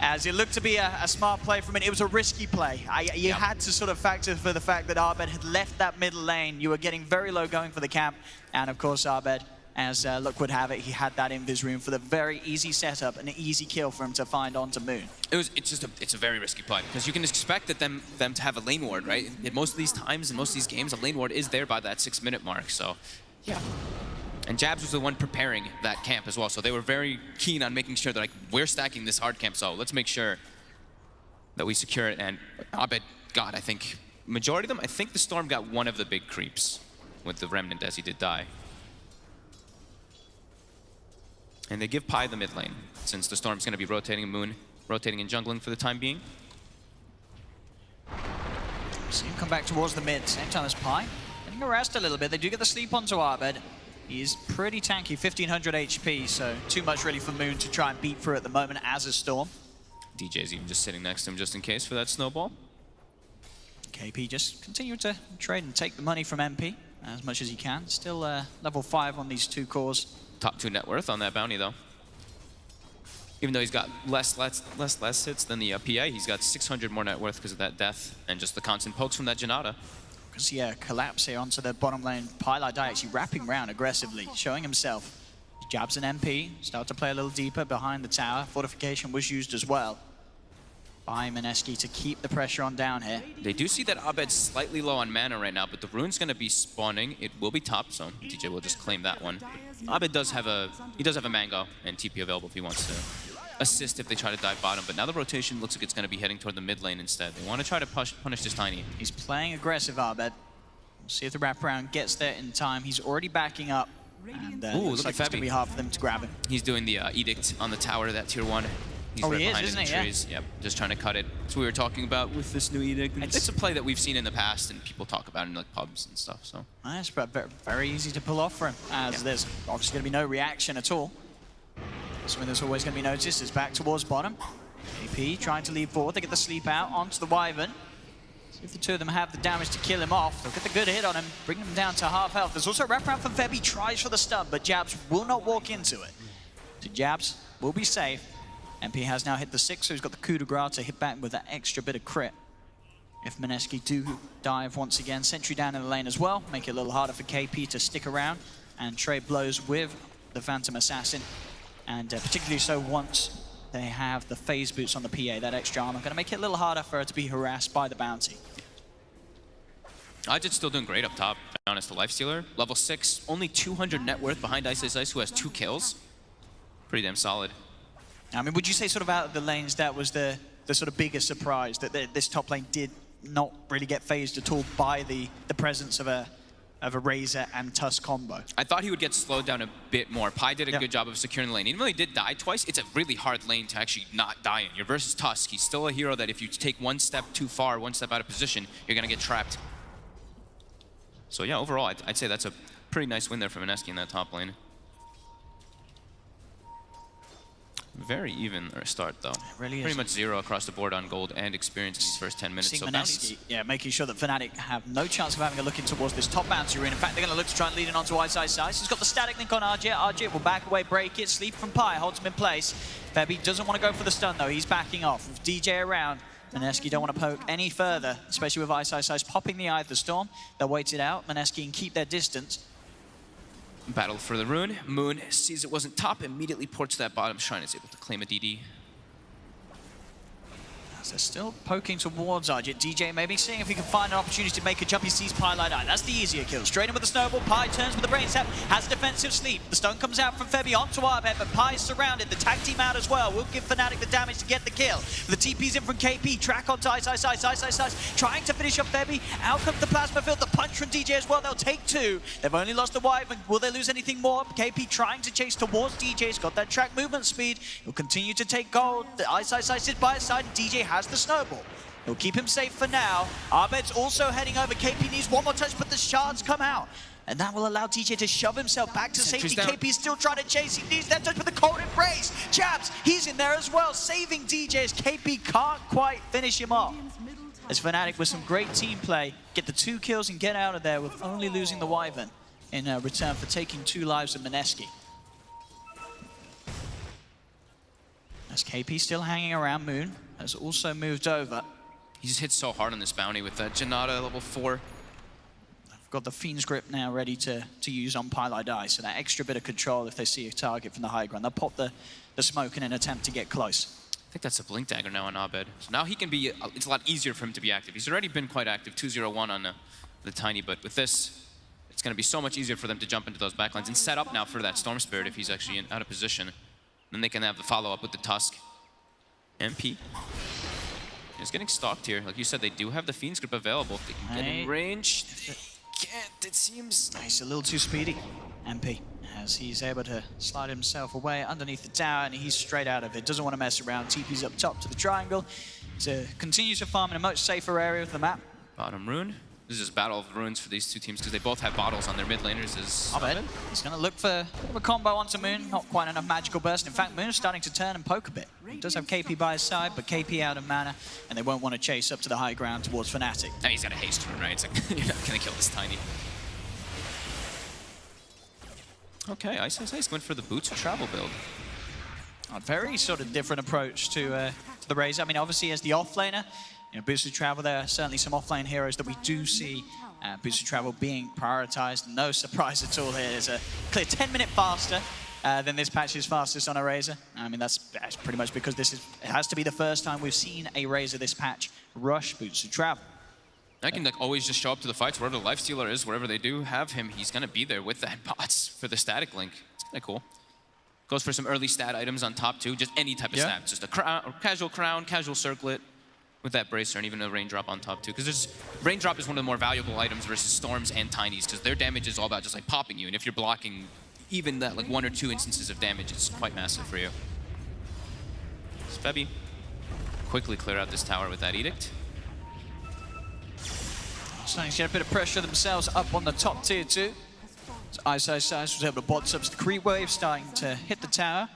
As it looked to be a smart play from it. It was a risky play. You had to sort of factor for the fact that Abed had left that middle lane. You were getting very low going for the camp. And of course, Abed, as luck would have it, he had that invis rune for the very easy setup, an easy kill for him to find onto Moon. It's a very risky play because you can expect that them to have a lane ward, right? In most of these times, in most of these games, a lane ward is there by that 6-minute mark. So, yeah. And Jabs was the one preparing that camp as well, so they were very keen on making sure that like we're stacking this hard camp, so let's make sure that we secure it. And Abed got, I think, majority of them. I think the Storm got one of the big creeps with the Remnant as he did die. And they give Pi the mid lane, since the Storm's going to be rotating Moon, rotating and jungling for the time being. See him come back towards the mid, same time as Pi. Getting harassed a little bit. They do get the sleep onto Arbed. He's pretty tanky, 1500 HP, so too much really for Moon to try and beat through at the moment as a Storm. DJ's even just sitting next to him just in case for that snowball. KP just continue to trade and take the money from MP as much as he can. Still level 5 on these 2 cores. Top 2 net worth on that bounty though. Even though he's got less hits than the PA, he's got 600 more net worth because of that death and just the constant pokes from that Janata. Because yeah, collapse here onto the bottom lane. Pilot Die actually wrapping around aggressively, showing himself. He jabs an MP, start to play a little deeper behind the tower. Fortification was used as well by Mineski to keep the pressure on down here. They do see that Abed's slightly low on mana right now, but the rune's going to be spawning. It will be top, so DJ will just claim that one. Abed does have a mango and TP available if he wants to assist if they try to dive bottom, but now the rotation looks like it's going to be heading toward the mid lane instead. They want to try to punish this Tiny. He's playing aggressive, Abed. We'll see if the wraparound gets there in time. He's already backing up. And looks like it's going to be hard for them to grab him. He's doing the edict on the tower, that tier 1. He's right behind in the trees. Yep, just trying to cut it. That's what we were talking about with this new edict. It's a play that we've seen in the past and people talk about in like pubs and stuff. So nice, but very easy to pull off for him, as there's obviously going to be no reaction at all. Something that's always going to be noticed is back towards bottom. AP trying to lead forward. They get the sleep out onto the Wyvern. See if the two of them have the damage to kill him off. They'll get the good hit on him, bring him down to half health. There's also a wraparound from Feb. He tries for the stun, but Jabs will not walk into it. So Jabs will be safe. MP has now hit the 6, so he's got the coup de grace to hit back with that extra bit of crit. If Mineski do dive once again, sentry down in the lane as well, make it a little harder for KP to stick around and trade blows with the Phantom Assassin. And particularly so once they have the phase boots on the PA, that extra armor, going to make it a little harder for her to be harassed by the bounty. Ajit's still doing great up top, to be honest. The Lifestealer, level 6, only 200 net worth behind Ice, who has 2 kills. Pretty damn solid. I mean, would you say sort of out of the lanes that was the sort of biggest surprise, that this top lane did not really get phased at all by the presence of a Razor and Tusk combo? I thought he would get slowed down a bit more. Pi did a good job of securing the lane. Even though he did die twice, it's a really hard lane to actually not die in. You're versus Tusk. He's still a hero that if you take one step too far, one step out of position, you're going to get trapped. So yeah, overall, I'd say that's a pretty nice win there for Mineski in that top lane. Very even start though. It really is. Pretty much 0 across the board on gold and experience in these first 10 minutes. So Mineski, yeah, making sure that Fnatic have no chance of having a look in towards this top bounty rune. In fact, they're going to look to try and lead it onto Ice. He's got the static link on Arjit. Arjit will back away, break it. Sleep from Pi holds him in place. Febby doesn't want to go for the stun though. He's backing off. With DJ around, Mineski don't want to poke any further, especially with Ice popping the Eye of the Storm. They'll wait it out, Mineski, and keep their distance. Battle for the rune. Moon sees it wasn't top, immediately ports that bottom shrine, is able to claim a DD. They're still poking towards Argit. DJ maybe seeing if he can find an opportunity to make a jump. He sees Pi light eye. That's the easier kill. Straight in with the snowball. Pi turns with the brain sap. Has a defensive sleep. The stun comes out from Febby onto Arbet, but Pi's surrounded. The tag team out as well. Will give Fnatic the damage to get the kill. The TP's in from KP. Track onto Ice. Trying to finish off Febby. Out comes the plasma field. The punch from DJ as well. They'll take two. They've only lost the Wyvern. Will they lose anything more? KP trying to chase towards DJ. He's got that track movement speed. He'll continue to take gold. The Ice is by his side. DJ has the snowball. He'll keep him safe for now. Arbet's also heading over. KP needs one more touch, but the shards come out. And that will allow DJ to shove himself back to safety. KP's still trying to chase. He needs that touch with the cold embrace. Jabs, he's in there as well, saving DJ as KP can't quite finish him off. As Fnatic with some great team play, get the 2 kills and get out of there with only losing the Wyvern in return for taking 2 lives of Mineski. As KP still hanging around, Moon has also moved over. He just hit so hard on this bounty with that Janata level 4. I've got the Fiend's Grip now ready to use on Pi light eye, so that extra bit of control if they see a target from the high ground. They'll pop the smoke in an attempt to get close. I think that's a Blink Dagger now on Abed. So now he can be, it's a lot easier for him to be active. He's already been quite active, 2-0-1 on the Tiny, but with this, it's going to be so much easier for them to jump into those backlines and set up now for that Storm Spirit if he's actually out of position. Then they can have the follow-up with the Tusk. MP. He's getting stalked here. Like you said, they do have the Fiend's Grip available. If they can get in range. If they can't, it seems... He's a little too speedy, MP, as he's able to slide himself away underneath the tower, and he's straight out of it. Doesn't want to mess around. TP's up top to the triangle to continue to farm in a much safer area of the map. Bottom rune. This is Battle of Runes for these two teams because they both have bottles on their mid laners. He's going to look for a combo onto Moon. Not quite enough magical burst. In fact, Moon's starting to turn and poke a bit. He does have KP by his side, but KP out of mana, and they won't want to chase up to the high ground towards Fnatic. And he's got a haste rune, right? It's like, you're not going to kill this Tiny. Okay, Ice went for the Boots of Travel build. A very sort of different approach to the Razor. I mean, obviously as the offlaner, you know, Boosted Travel, there are certainly some offlane heroes that we do see Boosted Travel being prioritized. No surprise at all here. There's a clear 10-minute faster than this patch's fastest on a Razor. I mean, that's pretty much because it has to be the first time we've seen a Razor this patch rush Boosted Travel. I can like always just show up to the fights wherever the Lifestealer is, wherever they do have him, he's going to be there with that bots for the static link. It's kind of cool. Goes for some early stat items on top too, just any type of stat. Just a crown, casual circlet, with that bracer and even a raindrop on top too. Because raindrop is one of the more valuable items versus storms and tinies because their damage is all about just like popping you. And if you're blocking even that like 1 or 2 instances of damage, it's quite massive for you. So Febby quickly clear out this tower with that edict. Starting to get a bit of pressure themselves up on the top tier 2. So Ice was able to box up the creep wave, starting to hit the tower.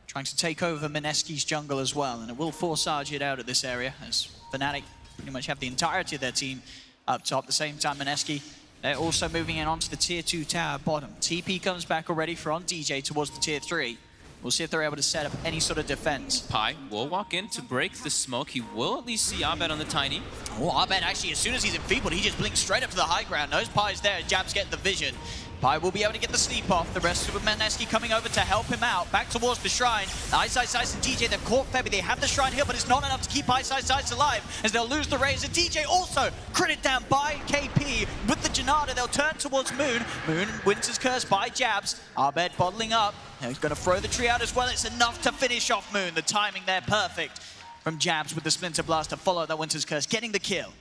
Trying to take over Mineski's jungle as well, and it will force Argit out of this area as Fnatic pretty much have the entirety of their team up top. At the same time, Mineski, they're also moving in onto the tier 2 tower bottom. TP comes back already for on DJ towards the tier 3. We'll see if they're able to set up any sort of defense. Pi will walk in to break the smoke. He will at least see Abed on the Tiny. Oh, Abed actually, as soon as he's enfeebled, he just blinks straight up to the high ground. Knows Pi's there, Jab's getting the vision. Pi will be able to get the sleep off. The rest of Mineski coming over to help him out. Back towards the shrine. Ice and DJ, they've caught Febby. They have the shrine here, but it's not enough to keep Ice alive as they'll lose the Razor. DJ also critted down by KP. With the Janata, they'll turn towards Moon. Moon, Winter's Curse by Jabs. Abed bottling up. Now he's going to throw the tree out as well. It's enough to finish off Moon. The timing there perfect from Jabs with the Splinter Blast to follow that Winter's Curse, getting the kill.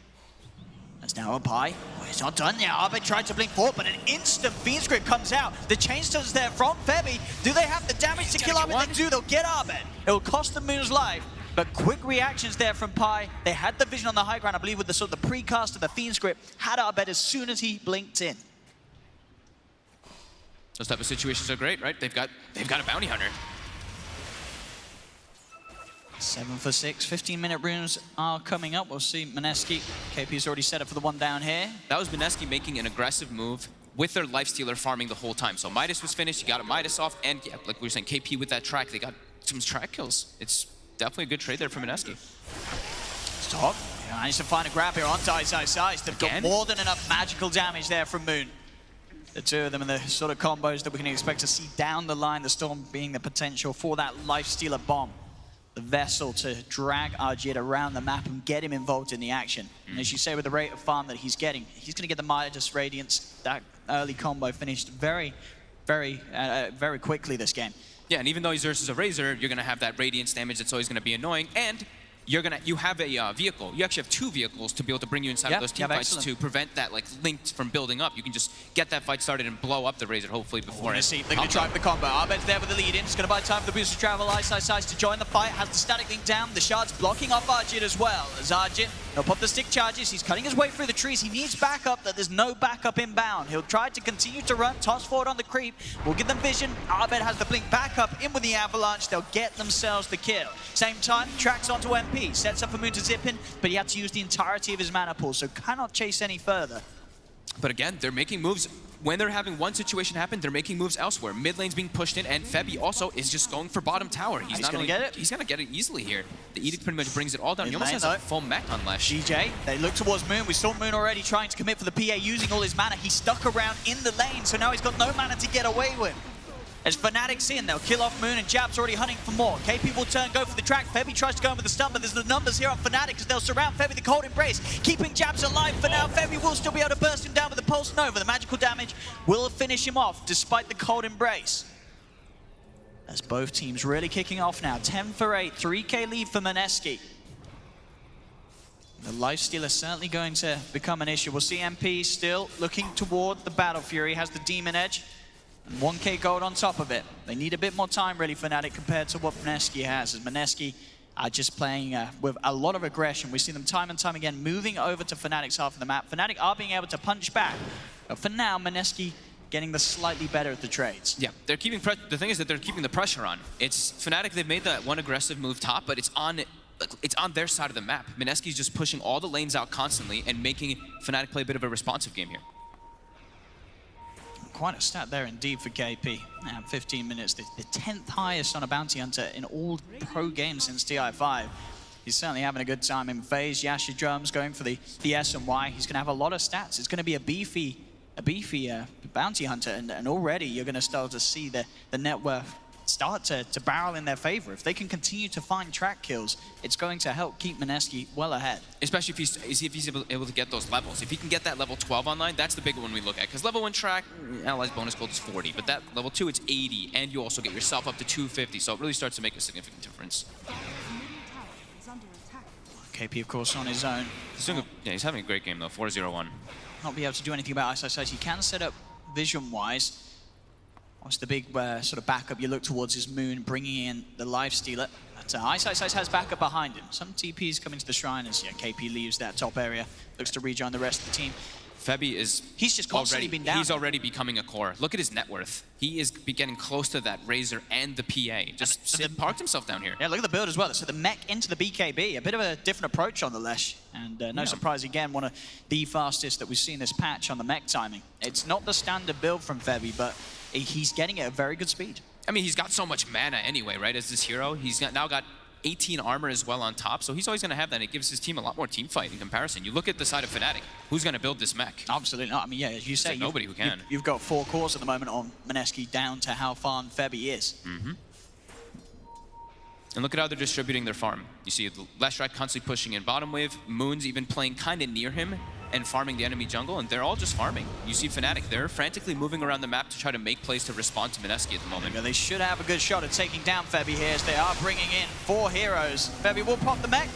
That's now a Pi. Oh, it's not done yet. Abed tried to blink forward, but an instant Fiend's Grip comes out. The Chainstone's there from Febby. Do they have the damage to kill Abed? They do. They'll get Abed. It will cost them Moon's life, but quick reactions there from Pi. They had the vision on the high ground, I believe, with the sort of the precast of the Fiend's Grip. Had Abed as soon as he blinked in. Those type of situations are great, right? They've got a bounty hunter. 7 for 6, 15-minute runes are coming up. We'll see Mineski. KP's already set up for the one down here. That was Mineski making an aggressive move with their Lifestealer farming the whole time. So Midas was finished, he got a Midas off, and yeah, like we were saying, KP with that track, they got some track kills. It's definitely a good trade there for Mineski. top. He managed to find a grab here onto Ice. They've got more than enough magical damage there from Moon. The two of them and the sort of combos that we can expect to see down the line, the Storm being the potential for that Lifestealer bomb. The vessel to drag Arjit around the map and get him involved in the action. And as you say, with the rate of farm that he's getting, he's going to get the Midas Radiance, that early combo finished very quickly this game. Yeah, and even though he's versus a Razor, you're going to have that Radiance damage that's always going to be annoying, and you have a vehicle. You actually have 2 vehicles to be able to bring you inside of those team fights to prevent that like link from building up. You can just get that fight started and blow up the Razor hopefully before it. They're going to drive the combo. Abed's there with the lead in. It's going to buy time for the boost to travel. Ice to join the fight. Has the static link down. The shard's blocking off Arjit as well. As Arjit, he'll pop the stick charges. He's cutting his way through the trees. He needs backup. That there's no backup inbound. He'll try to continue to run. Toss forward on the creep. We'll give them vision. Abed has the blink backup in with the avalanche. They'll get themselves the kill. Same time, tracks onto MP. Sets up for Moon to zip in, but he had to use the entirety of his mana pool, so cannot chase any further. But again, they're making moves. When they're having one situation happen, they're making moves elsewhere. Mid lane's being pushed in, and Febby also is just going for bottom tower. He's not going to get it. He's going to get it easily here. The Edict pretty much brings it all down. He almost has a full mech on Lesh. DJ, they look towards Moon. We saw Moon already trying to commit for the PA, using all his mana. He's stuck around in the lane, so now he's got no mana to get away with. As Fnatic's in, they'll kill off Moon, and Jab's already hunting for more. KP will turn, go for the track. Febby tries to go in with the stun, but there's the numbers here on Fnatic as they'll surround Febby, the cold embrace, keeping Jabs alive for now. Febby will still be able to burst him down with the Pulse Nova. The magical damage will finish him off despite the cold embrace. As both teams really kicking off now. 10 for 8, 3K lead for Mineski. The Lifestealer certainly going to become an issue. We'll see MP still looking toward the Battle Fury, has the Demon Edge. 1k gold on top of it. They need a bit more time, really, Fnatic, compared to what Mineski has. As Mineski are just playing with a lot of aggression. We see them time and time again moving over to Fnatic's half of the map. Fnatic are being able to punch back. But for now, Mineski getting the slightly better at the trades. Yeah, they're keeping the thing is that they're keeping the pressure on. It's Fnatic, they've made that one aggressive move top, but it's on their side of the map. Mineski's just pushing all the lanes out constantly and making Fnatic play a bit of a responsive game here. Quite a stat there indeed for KP. 15 minutes, the 10th highest on a Bounty Hunter in all pro games since TI5. He's certainly having a good time in phase. Yasha Drums going for the S and Y. He's going to have a lot of stats. It's going to be a beefy Bounty Hunter, and already you're going to start to see the net worth start to barrel in their favor. If they can continue to find track kills, it's going to help keep Mineski well ahead. Especially if he's able to get those levels. If he can get that level 12 online, that's the big one we look at. Because level 1 track, Allies bonus gold is 40, but that level 2, it's 80, and you also get yourself up to 250, so it really starts to make a significant difference. KP, of course, on his own. He's having a great game, though, 4-0-1. Not be able to do anything about Ice. He can set up vision-wise. What's the big sort of backup you look towards is Moon bringing in the Lifestealer. But Ice has backup behind him. Some TPs coming to the shrine as KP leaves that top area, looks to rejoin the rest of the team. Febby he's just constantly been down. He's already becoming a core. Look at his net worth. He is getting close to that Razor and the PA. Just parked himself down here. Yeah, look at the build as well. So the mech into the BKB, a bit of a different approach on the Lesh. And no surprise, again, one of the fastest that we've seen this patch on the mech timing. It's not the standard build from Febby, but he's getting it at a very good speed. I mean, he's got so much mana anyway, right, as this hero. He's now got 18 armor as well on top, so he's always going to have that. It gives his team a lot more team fight in comparison. You look at the side of Fnatic. Who's going to build this mech? Absolutely not. I mean, yeah, as you say, nobody who can. You've got 4 cores at the moment on Mineski down to how far Febby is. And look at how they're distributing their farm. You see Leshrac constantly pushing in bottom wave. Moon's even playing kind of near him and farming the enemy jungle, and they're all just farming. You see Fnatic, they're frantically moving around the map to try to make plays to respond to Mineski at the moment. Yeah, they should have a good shot at taking down Febby here as they are bringing in 4 heroes. Febby will pop the mech.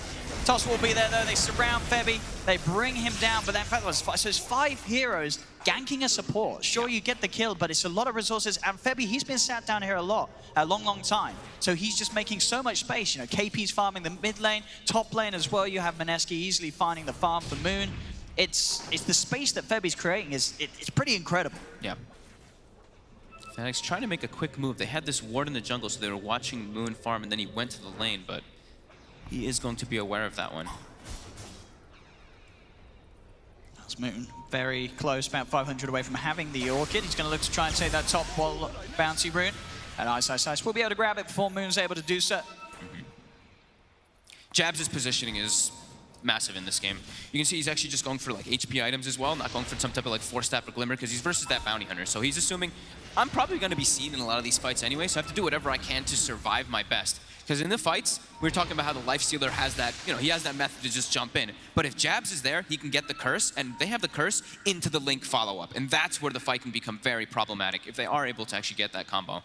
Toss will be there though. They surround Febby. They bring him down, but in fact, so it's 5 heroes ganking a support. Sure, you get the kill, but it's a lot of resources. And Febby, he's been sat down here a long time. So he's just making so much space. You know, KP's farming the mid lane, top lane as well. You have Mineski easily finding the farm for Moon. It's the space that Febby's creating it's pretty incredible. Yeah. Fnatic's trying to make a quick move. They had this ward in the jungle, so they were watching Moon farm, and then he went to the lane, but he is going to be aware of that one. That's Moon. Very close, about 500 away from having the Orchid. He's going to look to try and take that top wall bouncy rune. And Ice will be able to grab it before Moon's able to do so. Jabs' positioning is massive in this game. You can see he's actually just going for like HP items as well, not going for some type of like Force Staff or Glimmer, because he's versus that Bounty Hunter. So he's assuming, I'm probably going to be seen in a lot of these fights anyway, so I have to do whatever I can to survive my best. Because in the fights, we were talking about how the Lifestealer has that, he has that method to just jump in. But if Jabs is there, he can get the curse, and they have the curse into the Link follow-up. And that's where the fight can become very problematic, if they are able to actually get that combo.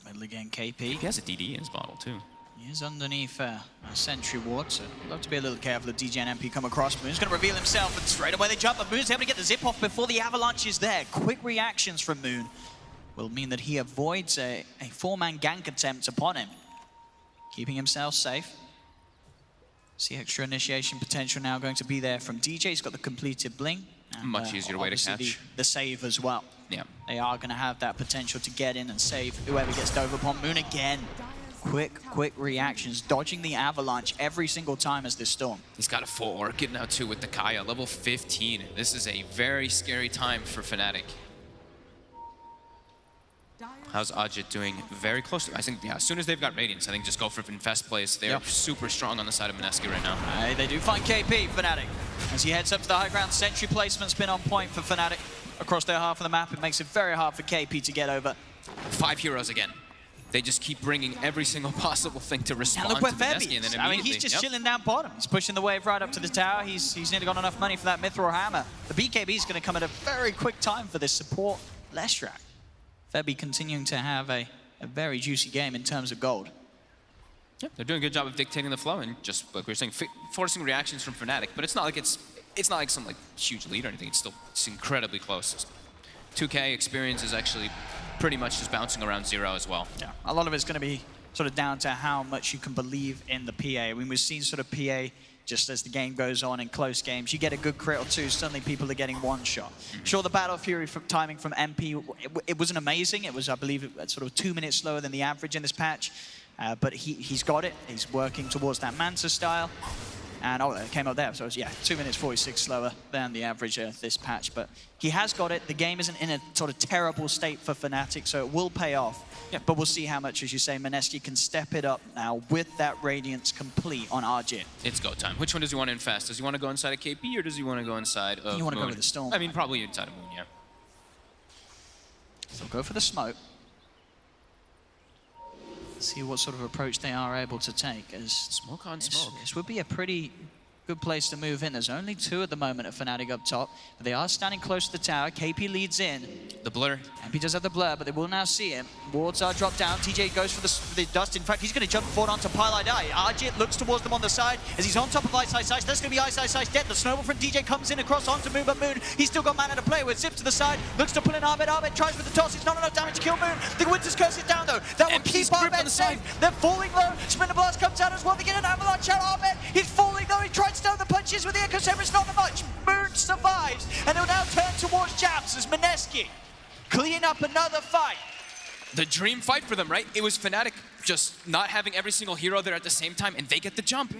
Middle again, KP. He has a DD in his bottle, too. He is underneath a sentry ward, so love to be a little careful if DJ and MP come across. Moon's going to reveal himself, and straight away they jump, but Moon's able to get the zip off before the avalanche is there. Quick reactions from Moon will mean that he avoids a four-man gank attempt upon him, keeping himself safe. See extra initiation potential now going to be there from DJ. He's got the completed bling. And, much easier way to catch. The save as well. Yeah. They are going to have that potential to get in and save whoever gets dove upon. Moon again. Quick reactions, dodging the avalanche every single time as this storm. He's got a full Orchid now too with the Kaya, level 15. This is a very scary time for Fnatic. How's Ajit doing? Very close to, I think, yeah, as soon as they've got Radiance, I think just go for Infest plays. They're super strong on the side of Mineski right now. They do find KP, Fnatic. As he heads up to the high ground, sentry placement's been on point for Fnatic. Across their half of the map, it makes it very hard for KP to get over. 5 heroes again. They just keep bringing every single possible thing to respond and look to where Mineski, and then Febby. I mean, he's just chilling down bottom. He's pushing the wave right up to the tower. He's nearly got enough money for that Mithril Hammer. The BKB is going to come at a very quick time for this support Leshrac. Febby continuing to have a very juicy game in terms of gold. Yeah, they're doing a good job of dictating the flow and just, like we were saying, forcing reactions from Fnatic. But it's not like it's not like some like huge lead or anything. It's incredibly close. 2K experience is actually pretty much just bouncing around 0 as well. Yeah, a lot of it's going to be sort of down to how much you can believe in the PA. I mean, we've seen sort of PA just as the game goes on in close games. You get a good crit or two, suddenly people are getting one shot. Sure, the Battle Fury timing from MP, it wasn't amazing. It was, I believe, sort of 2 minutes slower than the average in this patch. But he's got it. He's working towards that Manta style. And oh, it came up there. So it was, yeah, 2 minutes 46 slower than the average this patch. But he has got it. The game isn't in a sort of terrible state for Fnatic, so it will pay off. Yeah. But we'll see how much, as you say, Mineski can step it up now with that Radiance complete on Arjit. It's go time. Which one does he want to infest? Does he want to go inside of KP or does he want to go inside of You want to Moon? go with the Storm. I mean, probably inside of Moon, yeah. So go for the smoke. See what sort of approach they are able to take. As smoke on smoke. This would be a pretty good place to move in. There's only 2 at the moment at Fnatic up top, but they are standing close to the tower. KP leads in. The blur. MP does have the blur, but they will now see him. Wards are dropped down. TJ goes for the dust. In fact, he's going to jump forward onto Pylai Dai. Arjit looks towards them on the side as he's on top of Ice Ice Ice. That's going to be Ice Ice Ice dead. The snowball from DJ comes in across onto Moon, but Moon, he's still got mana to play with. Zips to the side, looks to pull in Arbet. Arbet tries with the toss. It's not enough damage to kill Moon. The Winter's Curse is down though. That will keep Arbet safe. They're falling low. Splinter Blast comes out as well. They get an avalanche out. Arbet, he's falling though. He tried to stow the punches with the Echo Saber. It's not much. Moon survives, and he'll now turn towards Jabs as Mineski clean up another fight. The dream fight for them, right? It was Fnatic just not having every single hero there at the same time, and they get the jump.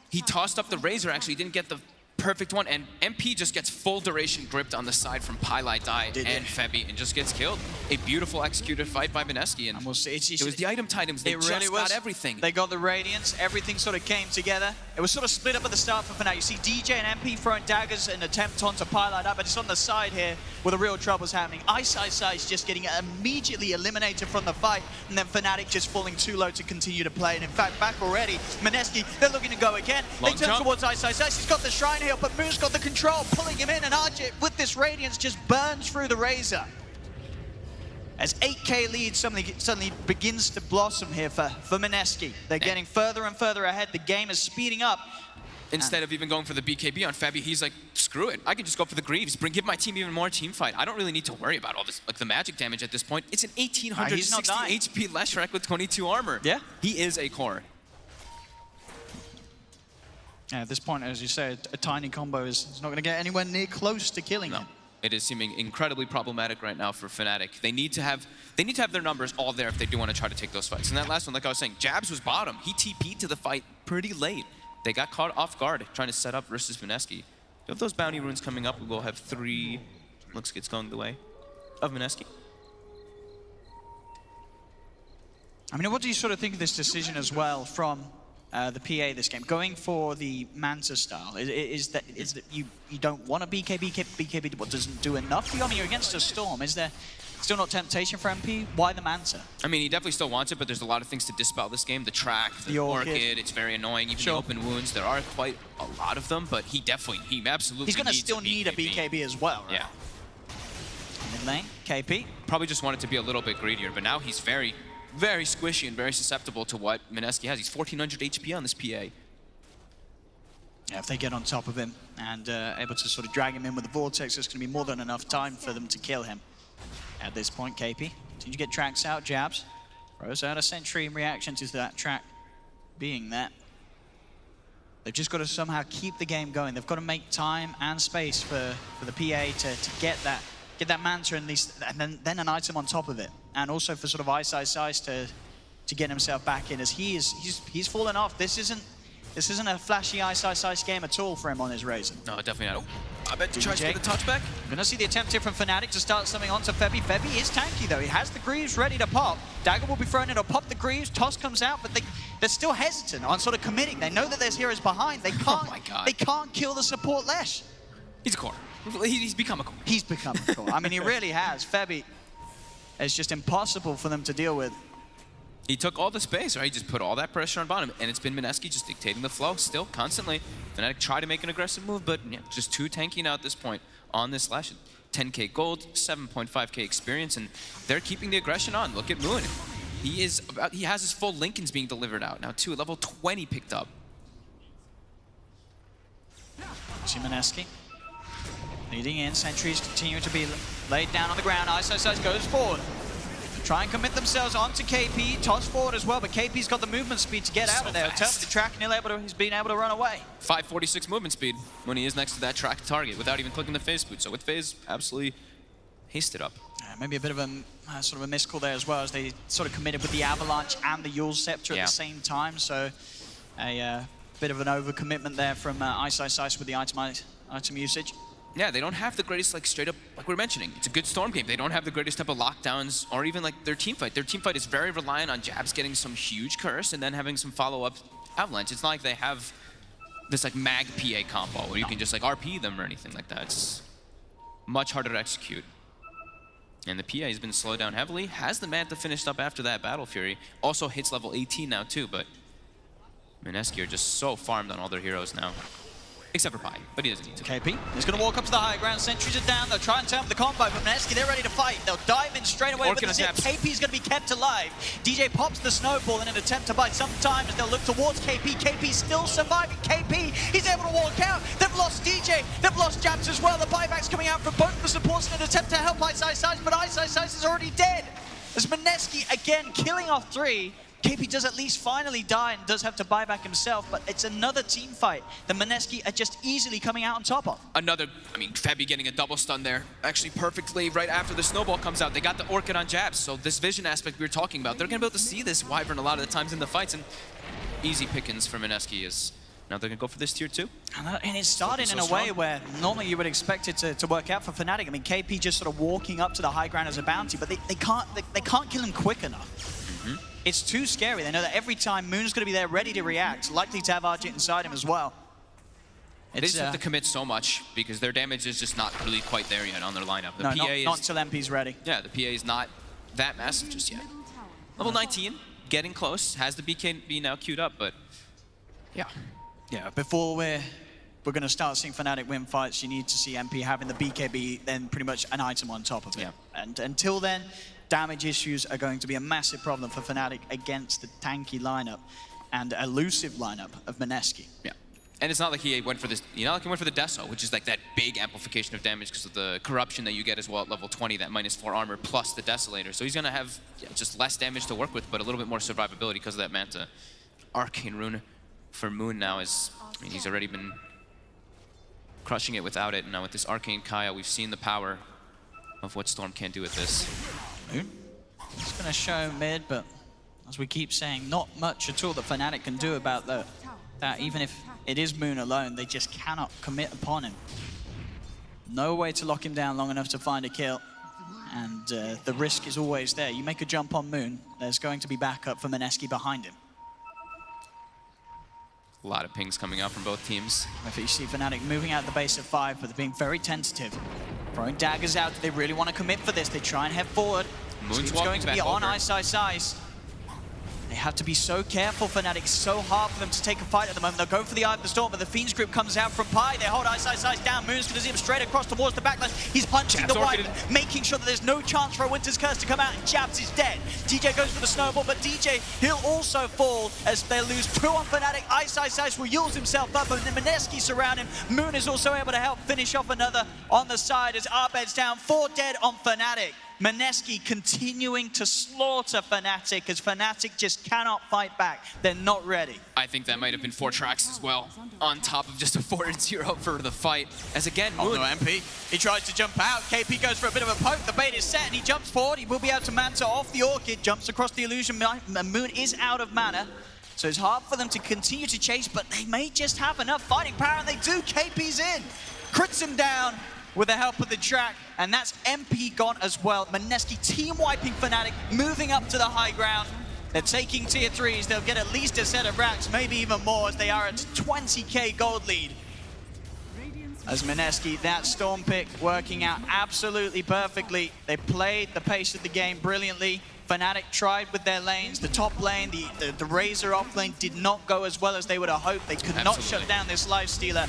He tossed up the Razor, actually didn't get the perfect one, and MP just gets full duration gripped on the side from Pylai Dai and Febby and just gets killed. A beautiful executed fight by Mineski, and we'll see. It was the item items. They just got everything. They got the Radiance, everything sort of came together. It was sort of split up at the start for Fnatic. You see DJ and MP throwing daggers in attempt onto Pylai Dai, but it's on the side here where the real trouble's happening. Ice Ice Ice just getting immediately eliminated from the fight, and then Fnatic just falling too low to continue to play. And in fact, back already, Mineski, they're looking to go again. They turn towards Ice Ice Ice. He's got the Shrine here, but Moon's got the control, pulling him in, and Arjit with this Radiance just burns through the Razor. As 8K lead suddenly begins to blossom here for Mineski. They're getting further and further ahead. The game is speeding up. Instead of even going for the BKB on Febby, he's like, screw it. I can just go for the Greaves, give my team even more team fight. I don't really need to worry about all this, like the magic damage at this point. It's an 1860 HP Leshrac with 22 armor. Yeah. He is a core. Yeah, at this point, as you say, a tiny combo is not going to get anywhere near close to killing him. It is seeming incredibly problematic right now for Fnatic. They need to have their numbers all there if they do want to try to take those fights. And that last one, like I was saying, Jabs was bottom. He TP'd to the fight pretty late. They got caught off guard trying to set up versus Mineski. You have those bounty runes coming up. We'll have 3 looks gets going the way of Mineski. I mean, what do you sort of think of this decision as well from the PA this game? Going for the Manta style, is that you don't want to BKB what doesn't do enough for you? I mean, you're against a Storm. Is there still not temptation for MP? Why the Manta? I mean, he definitely still wants it, but there's a lot of things to dispel this game. The track, the Orchid, it's very annoying. Even the open wounds, there are quite a lot of them, but he absolutely He's going to still need a BKB as well, right? Yeah. Mid lane, KP. Probably just wanted to be a little bit greedier, but now he's very, very squishy and very susceptible to what Mineski has. He's 1400 HP on this PA. Yeah, if they get on top of him and able to sort of drag him in with the Vortex, there's going to be more than enough time for them to kill him. At this point, KP, did you get tracks out, jabs? Throws out a sentry in reaction to that track being there. They've just got to somehow keep the game going. They've got to make time and space for the PA to get that Manta and then an item on top of it. And also for sort of Ice to get himself back in, as he's fallen off. This isn't a flashy Ice game at all for him on his Razor. No, definitely not. I bet he tries to get the touchback. We're going to see the attempt here from Fnatic to start something onto Febby. Febby is tanky though. He has the Greaves ready to pop. Dagger will be thrown in to pop the Greaves. Toss comes out, but they're still hesitant on sort of committing. They know that there's heroes behind. They can't, oh my God. They can't kill the support Lesh. He's a core. He's become a core. He's become a core. I mean, he really has. Febby, it's just impossible for them to deal with. He took all the space, right? He just put all that pressure on bottom, and it's been Mineski just dictating the flow still, constantly. Fnatic try to make an aggressive move, but yeah, just too tanky now at this point on this Slash. 10k gold, 7.5k experience, and they're keeping the aggression on. Look at Moon. He has his full Lincolns being delivered out now too, level 20 picked up. See Mineski leading in, sentries continue to be laid down on the ground. Ice goes forward. Try and commit themselves onto KP, toss forward as well, but KP's got the movement speed to get out of there. Tough the track, he's been able to run away. 546 movement speed when he is next to that track target without even clicking the phase boot. So with phase, absolutely hasted up. Maybe a bit of a sort of a miscall there as well, as they sort of committed with the Avalanche and the Yule Scepter at the same time. So a bit of an overcommitment there from Ice with the item usage. Yeah, they don't have the greatest, like, straight up, like we were mentioning, it's a good Storm game. They don't have the greatest type of lockdowns or even, like, their team fight. Their team fight is very reliant on jabs getting some huge curse and then having some follow-up Avalanche. It's not like they have this, like, mag PA combo where you can just, like, RP them or anything like that. It's much harder to execute. And the PA has been slowed down heavily, has the Manta finished up after that Battle Fury. Also hits level 18 now, too, but Mineski are just so farmed on all their heroes now. Except for Pi, but he doesn't need to. KP is going to walk up to the high ground. Sentries are down. They'll try and turn up the combo, but Mineski, they're ready to fight. They'll dive in straight away with the zip. KP is going to be kept alive. DJ pops the snowball in an attempt to bite some time as they'll look towards KP. KP still surviving. KP, he's able to walk out. They've lost DJ. They've lost Jabs as well. The buyback's coming out from both the supports in an attempt to help Ice, but Ice is already dead. As Mineski again killing off 3. KP does at least finally die and does have to buy back himself, but it's another team fight that Mineski are just easily coming out on top of. Febby getting a double stun there, actually perfectly right after the snowball comes out. They got the Orchid on jabs, so this vision aspect we were talking about, they're going to be able to see this Wyvern a lot of the times in the fights, and easy pickings for Mineski is now they're going to go for this tier 2. And it's starting in a way where normally you would expect it to work out for Fnatic. I mean, KP just sort of walking up to the high ground as a bounty, but they can't kill him quick enough. It's too scary. They know that every time Moon's going to be there ready to react, likely to have Argent inside him as well. They just have to commit so much because their damage is just not really quite there yet on their lineup. The PA not until MP's ready. Yeah, the PA is not that massive just yet. Level 19, getting close, has the BKB now queued up, but yeah. Yeah, before we're going to start seeing Fnatic win fights, you need to see MP having the BKB, then pretty much an item on top of it. Yeah. And until then, damage issues are going to be a massive problem for Fnatic against the tanky lineup and elusive lineup of Mineski. Yeah, and it's not like he went for this, he went for the Deso, which is like that big amplification of damage because of the corruption that you get as well at level 20, that -4 armor plus the Desolator. So he's going to have just less damage to work with, but a little bit more survivability because of that Manta. Arcane Rune for Moon now is, he's already been crushing it without it, and now with this Arcane Kaya, we've seen the power of what Storm can do with this. Moon. It's going to show mid, but as we keep saying, not much at all that Fnatic can do about that. Even if it is Moon alone, they just cannot commit upon him. No way to lock him down long enough to find a kill. and the risk is always there. You make a jump on Moon, there's going to be backup for Mineski behind him. A lot of pings coming out from both teams. If you see Fnatic moving out the base of 5, but they're being very tentative. Throwing daggers out. Do they really want to commit for this? They try and head forward. Moon's Team's going to be on over. Ice. They have to be so careful, Fnatic. It's so hard for them to take a fight at the moment. They'll go for the Eye of the Storm, but the Fiends group comes out from Pi. They hold Ice down. Moon's going to zip straight across towards the backlash. He's punching the white, making sure that there's no chance for a Winter's Curse to come out, and Jabs is dead. DJ goes for the snowball, but DJ, he'll also fall as they lose 2 on Fnatic. Ice will use himself up, and then Mineski surround him. Moon is also able to help finish off another on the side as Arbed's down. 4 dead on Fnatic. Mineski continuing to slaughter Fnatic as Fnatic just cannot fight back. They're not ready. I think that might have been 4 tracks as well, on top of just a 4-0 for the fight. As again, Moon... Oh no, MP. He tries to jump out. KP goes for a bit of a poke. The bait is set and he jumps forward. He will be able to Manta off the Orchid. Jumps across the illusion. Moon is out of mana. So it's hard for them to continue to chase, but they may just have enough fighting power, and they do. KP's in. Crits him down with the help of the track, and that's MP gone as well. Mineski team-wiping Fnatic, moving up to the high ground. They're taking tier 3s. They'll get at least a set of racks, maybe even more, as they are at 20k gold lead. As Mineski, that Storm pick working out absolutely perfectly. They played the pace of the game brilliantly. Fnatic tried with their lanes. The top lane, the Razor off lane did not go as well as they would have hoped. They could not shut down this Lifestealer.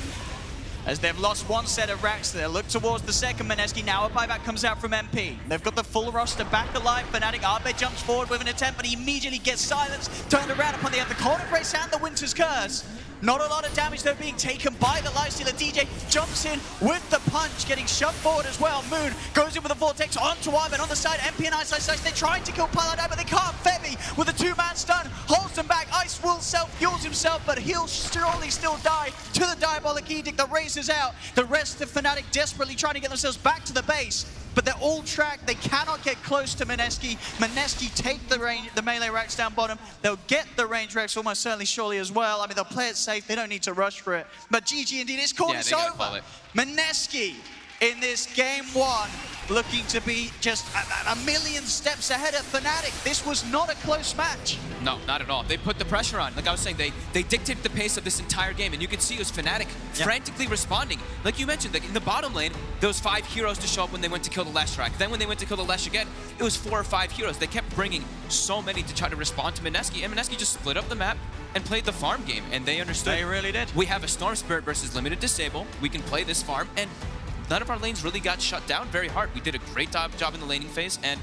As they've lost 1 set of racks, they'll look towards the second Mineski. Now a buyback comes out from MP. They've got the full roster back alive. Fnatic, Arbed jumps forward with an attempt, but he immediately gets silenced. Turned around upon the corner race and the Winter's Curse. Not a lot of damage though being taken by the Lifestealer. DJ jumps in with the punch, getting shoved forward as well. Moon goes in with a Vortex onto Arbed on the side. MP and Ice. They're trying to kill Paladin, but they can't. Febby with a 2-man stun holds them back. Ice will self-fuels himself, but he'll surely still die to the Diabolic Edict. The race is out. The rest of Fnatic desperately trying to get themselves back to the base, but they're all tracked. They cannot get close to Mineski. Mineski take the melee racks down bottom. They'll get the range racks almost certainly surely as well. I mean, they'll play it safe. They don't need to rush for it. But GG indeed, it's called. It's over. Mineski in this game 1, looking to be just a million steps ahead of Fnatic. This was not a close match. No, not at all. They put the pressure on. Like I was saying, they dictated the pace of this entire game, and you could see it was Fnatic frantically responding. Like you mentioned, like in the bottom lane, there was 5 heroes to show up when they went to kill the Leshrac. Then when they went to kill the Lesh again, it was 4 or 5 heroes. They kept bringing so many to try to respond to Mineski, and Mineski just split up the map and played the farm game, and they understood. They really did. We have a Storm Spirit versus limited disable. We can play this farm, and none of our lanes really got shut down very hard. We did a great job in the laning phase and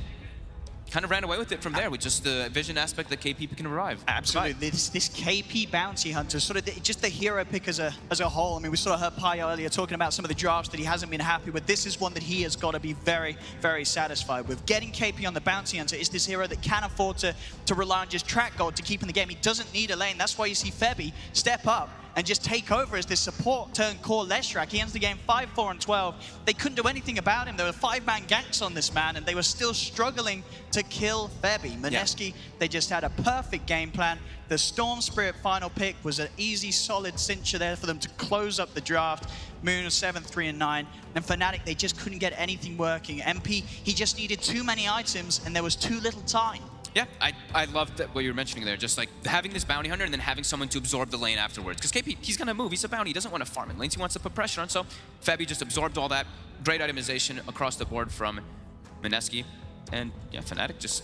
kind of ran away with it from there with just the vision aspect that KP can revive. Absolutely. This KP bounty hunter, sort of just the hero pick as a whole. I mean, we sort of heard Pi earlier talking about some of the drafts that he hasn't been happy with. This is one that he has got to be very, very satisfied with. Getting KP on the bounty hunter is this hero that can afford to rely on just track gold to keep in the game. He doesn't need a lane. That's why you see Febby step up and just take over as this support turn core Leshrac. He ends the game 5-4-12. They couldn't do anything about him. There were 5-man ganks on this man, and they were still struggling to kill Febby. Mineski, they just had a perfect game plan. The Storm Spirit final pick was an easy, solid cincher there for them to close up the draft. Moon was 7-3-9. And Fnatic, they just couldn't get anything working. MP, he just needed too many items, and there was too little time. Yeah, I loved what you were mentioning there, just like having this bounty hunter and then having someone to absorb the lane afterwards. Because KP, he's going to move. He's a bounty. He doesn't want to farm in lanes. He wants to put pressure on. So Febby just absorbed all that. Great itemization across the board from Mineski. And yeah, Fnatic just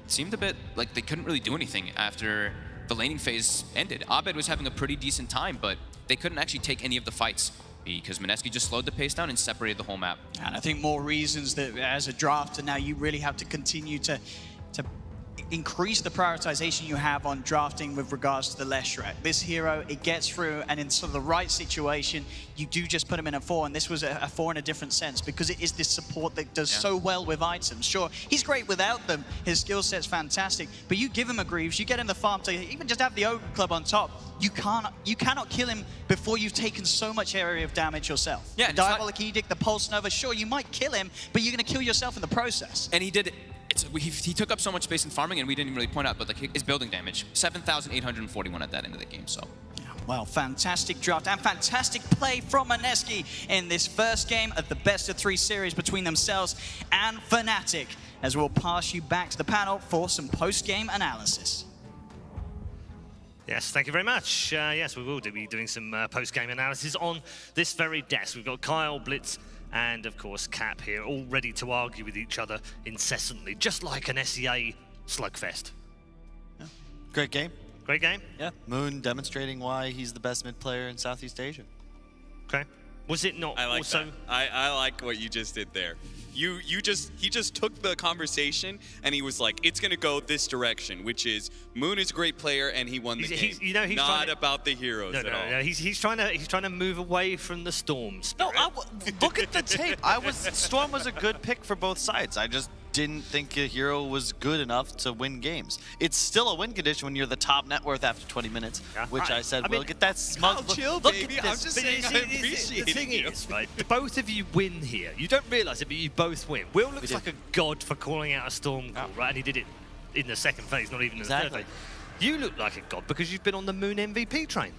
seemed a bit like they couldn't really do anything after the laning phase ended. Abed was having a pretty decent time, but they couldn't actually take any of the fights because Mineski just slowed the pace down and separated the whole map. And I think more reasons that as a drafter now you really have to continue to increase the prioritization you have on drafting with regards to the Leshrac. This hero, it gets through, and in sort of the right situation, you do just put him in a 4, and this was a 4 in a different sense because it is this support that does so well with items. Sure, he's great without them. His skill set's fantastic, but you give him a Greaves, you get him the farm to even just have the Ogre Club on top. You cannot kill him before you've taken so much area of damage yourself. Yeah, the Diabolic Edict, the Pulse Nova, sure, you might kill him, but you're going to kill yourself in the process. And he did it. He took up so much space in farming, and we didn't even really point out, but like his building damage, 7,841 at that end of the game. So, yeah, Well, fantastic draft and fantastic play from Mineski in this first game of the best-of-3 series between themselves and Fnatic, as we'll pass you back to the panel for some post-game analysis. Yes, thank you very much. Yes, we will be doing some post-game analysis on this very desk. We've got Kyle, Blitz, and of course Cap here, all ready to argue with each other incessantly, just like an SEA slugfest. Yeah. Great game. Great game? Yeah. Moon demonstrating why he's the best mid player in Southeast Asia. Okay. Was it not I like also... that. I like what you just did there. He just took the conversation and he was like, it's gonna go this direction, which is Moon is a great player and he won the game. You know, he's not about the heroes at all. No, he's trying to move away from the Storm spirit. No, look at the tape. Storm was a good pick for both sides. I just didn't think a hero was good enough to win games. It's still a win condition when you're the top net worth after 20 minutes, which I said, we'll get that smug. Chill, baby. I'm just saying I appreciate the thing you. is, right, both of you win here. You don't realize it, but you both win. Will looks like a god for calling out a Storm call, right? And he did it in the second phase, not even in the third phase. You look like a god because you've been on the Moon MVP train.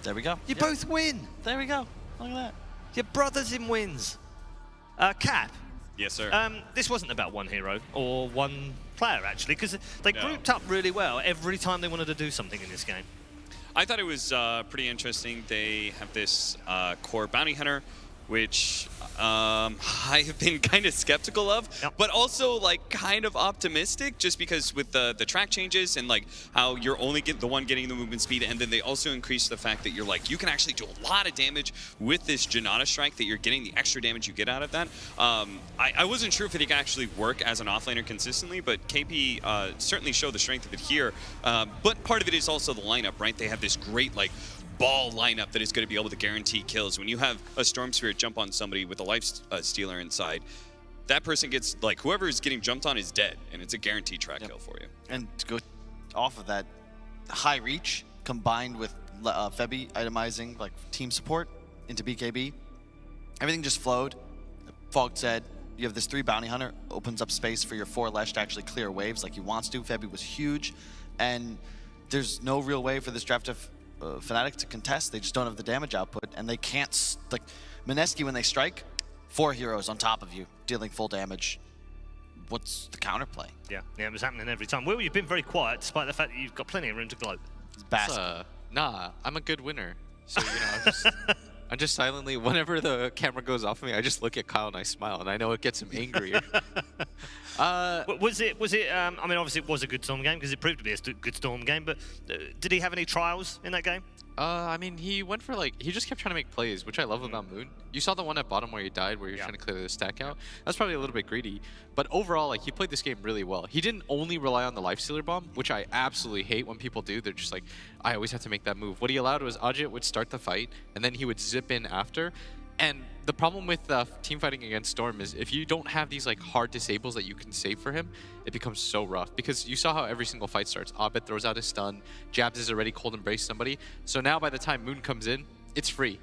There we go. You both win. There we go. Look at that. You're brothers in wins. Cap. Yes, sir. This wasn't about one hero or one player, actually, because they grouped up really well every time they wanted to do something in this game. I thought it was pretty interesting. They have this core bounty hunter, which I have been kind of skeptical of, but also like kind of optimistic, just because with the track changes and like how you're only the one getting the movement speed, and then they also increase the fact that you're like, you can actually do a lot of damage with this Janata strike, that you're getting the extra damage you get out of that. I wasn't sure if it could actually work as an offlaner consistently, but KP certainly showed the strength of it here. But part of it is also the lineup, right? They have this great like ball lineup that is going to be able to guarantee kills. When you have a Storm Spirit jump on somebody with a life stealer inside, that person gets, like, whoever is getting jumped on is dead, and it's a guaranteed track kill for you. And to go off of that, high reach combined with Febby itemizing like team support into BKB, everything just flowed. Fog said, you have this 3 bounty hunter, opens up space for your 4 Lesh to actually clear waves like he wants to. Febby was huge, and there's no real way for this draft of Fnatic to contest. They just don't have the damage output, and they can't, like, Mineski when they strike, 4 heroes on top of you, dealing full damage. What's the counterplay? Yeah, it was happening every time. Will, you've been very quiet, despite the fact that you've got plenty of room to gloat. Nah, I'm a good winner. So, you know, I'm just silently, whenever the camera goes off of me, I just look at Kyle and I smile, and I know it gets him angrier. Was it? I mean, obviously it was a good Storm game because it proved to be a good Storm game. But did he have any trials in that game? I mean, he went for he just kept trying to make plays, which I love about Moon. You saw the one at bottom where he died, where he was trying to clear the stack out. That's probably a little bit greedy. But overall, he played this game really well. He didn't only rely on the Lifestealer bomb, which I absolutely hate when people do. They're just like, I always have to make that move. What he allowed was Ajit would start the fight, and then he would zip in after. And the problem with team fighting against Storm is if you don't have these hard disables that you can save for him, it becomes so rough. Because you saw how every single fight starts. Abed throws out his stun, Jabs is already cold embrace somebody. So now by the time Moon comes in, it's free.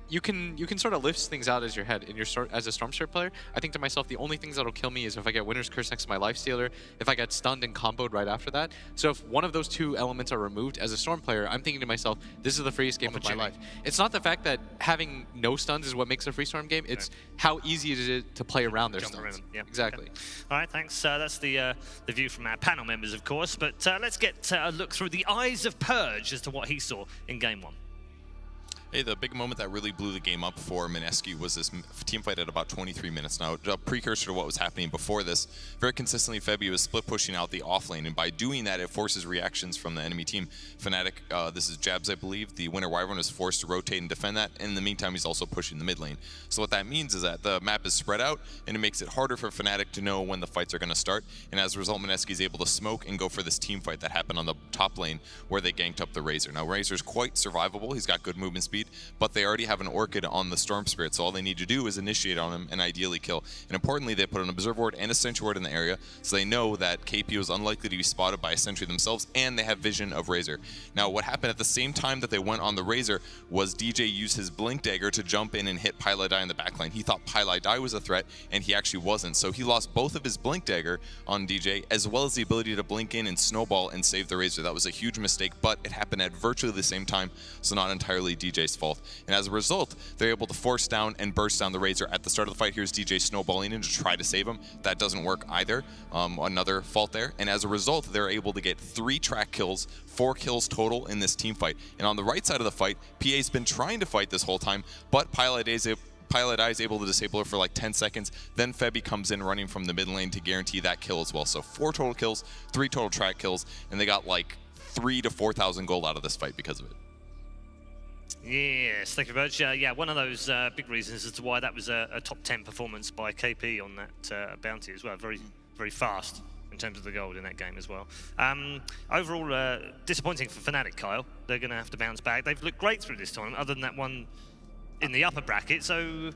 You can sort of lift things out as your head as a Storm Spirit player. I think to myself, the only things that'll kill me is if I get Winter's Curse next to my Lifestealer, if I get stunned and comboed right after that. So if one of those 2 elements are removed as a Storm player, I'm thinking to myself, this is the freest game of my life. It's not the fact that having no stuns is what makes a free Storm game. It's how easy it is to play around their stuns. Yeah, exactly. Okay. All right, thanks. That's the view from our panel members, of course. But let's get a look through the eyes of Purge as to what he saw in Game 1. Hey, the big moment that really blew the game up for Mineski was this team fight at about 23 minutes. Now, a precursor to what was happening before this, very consistently Febby was split pushing out the off lane, and by doing that, it forces reactions from the enemy team. Fnatic, this is Jabs, I believe, the Winter Wyvern is forced to rotate and defend that. In the meantime, he's also pushing the mid lane. So what that means is that the map is spread out, and it makes it harder for Fnatic to know when the fights are going to start. And as a result, Mineski is able to smoke and go for this team fight that happened on the top lane where they ganked up the Razor. Now, Razor's quite survivable. He's got good movement speed. speed, but they already have an Orchid on the Storm Spirit, so all they need to do is initiate on him and ideally kill. And importantly, they put an Observer Ward and a Sentry Ward in the area, so they know that KP is unlikely to be spotted by a Sentry themselves, and they have vision of Razor. Now, what happened at the same time that they went on the Razor was DJ used his Blink Dagger to jump in and hit Pylai in the backline. He thought Pylai was a threat, and he actually wasn't, so he lost both of his Blink Dagger on DJ, as well as the ability to blink in and snowball and save the Razor. That was a huge mistake, but it happened at virtually the same time, so not entirely DJ's fault. And as a result, they're able to force down and burst down the Razor. At the start of the fight, here's DJ snowballing in to try to save him. That doesn't work either. Another fault there. And as a result, they're able to get 3 track kills, 4 kills total in this team fight. And on the right side of the fight, PA's been trying to fight this whole time, but Pylai is able to disable her for like 10 seconds. Then Febby comes in running from the mid lane to guarantee that kill as well. So 4 total kills, 3 total track kills, and they got like 3,000 to 4,000 gold out of this fight because of it. Yes, thank you very much. Yeah, one of those big reasons as to why that was a top 10 performance by KP on that bounty as well. Very, very fast in terms of the gold in that game as well. Overall, disappointing for Fnatic, Kyle. They're going to have to bounce back. They've looked great through this tournament, other than that one in the upper bracket. So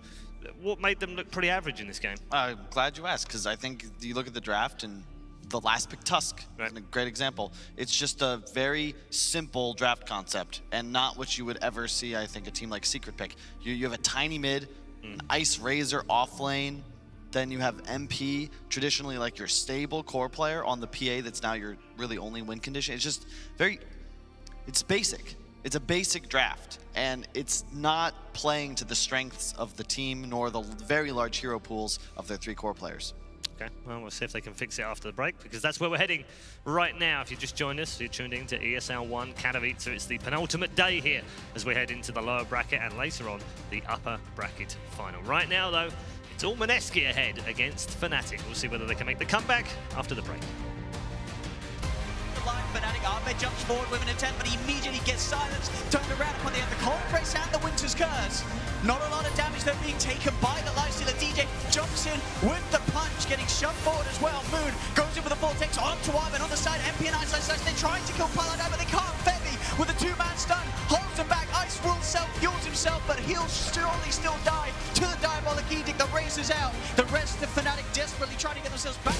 what made them look pretty average in this game? I'm glad you asked, because I think you look at the draft and the last pick, Tusk, is a great example. It's just a very simple draft concept and not what you would ever see, I think, a team like Secret pick. You have a tiny mid, an Ice Razor off lane, then you have MP, traditionally like your stable core player on the PA that's now your really only win condition. It's just it's basic. It's a basic draft, and it's not playing to the strengths of the team nor the very large hero pools of their 3 core players. Okay, well, we'll see if they can fix it after the break, because that's where we're heading right now. If you just joined us, you're tuned in to ESL 1 Katowice. It's the penultimate day here as we head into the lower bracket and later on the upper bracket final. Right now, though, it's all Mineski ahead against Fnatic. We'll see whether they can make the comeback after the break. Fnatic, Ahmed jumps forward with an intent, but he immediately gets silenced, turned around upon the end, the Cold Embrace and the Winter's Curse. Not a lot of damage though being taken by the Lifestealer. DJ jumps in with the punch, getting shoved forward as well. Moon goes in with a vortex onto Armin on the side. MP and Ice they're trying to kill Pylai, but they can't. Febby with a 2-man stun holds him back. Ice will self-fuels himself, but he'll surely still die to the Diabolic Edict. The race is out. The rest of Fnatic desperately trying to get themselves back.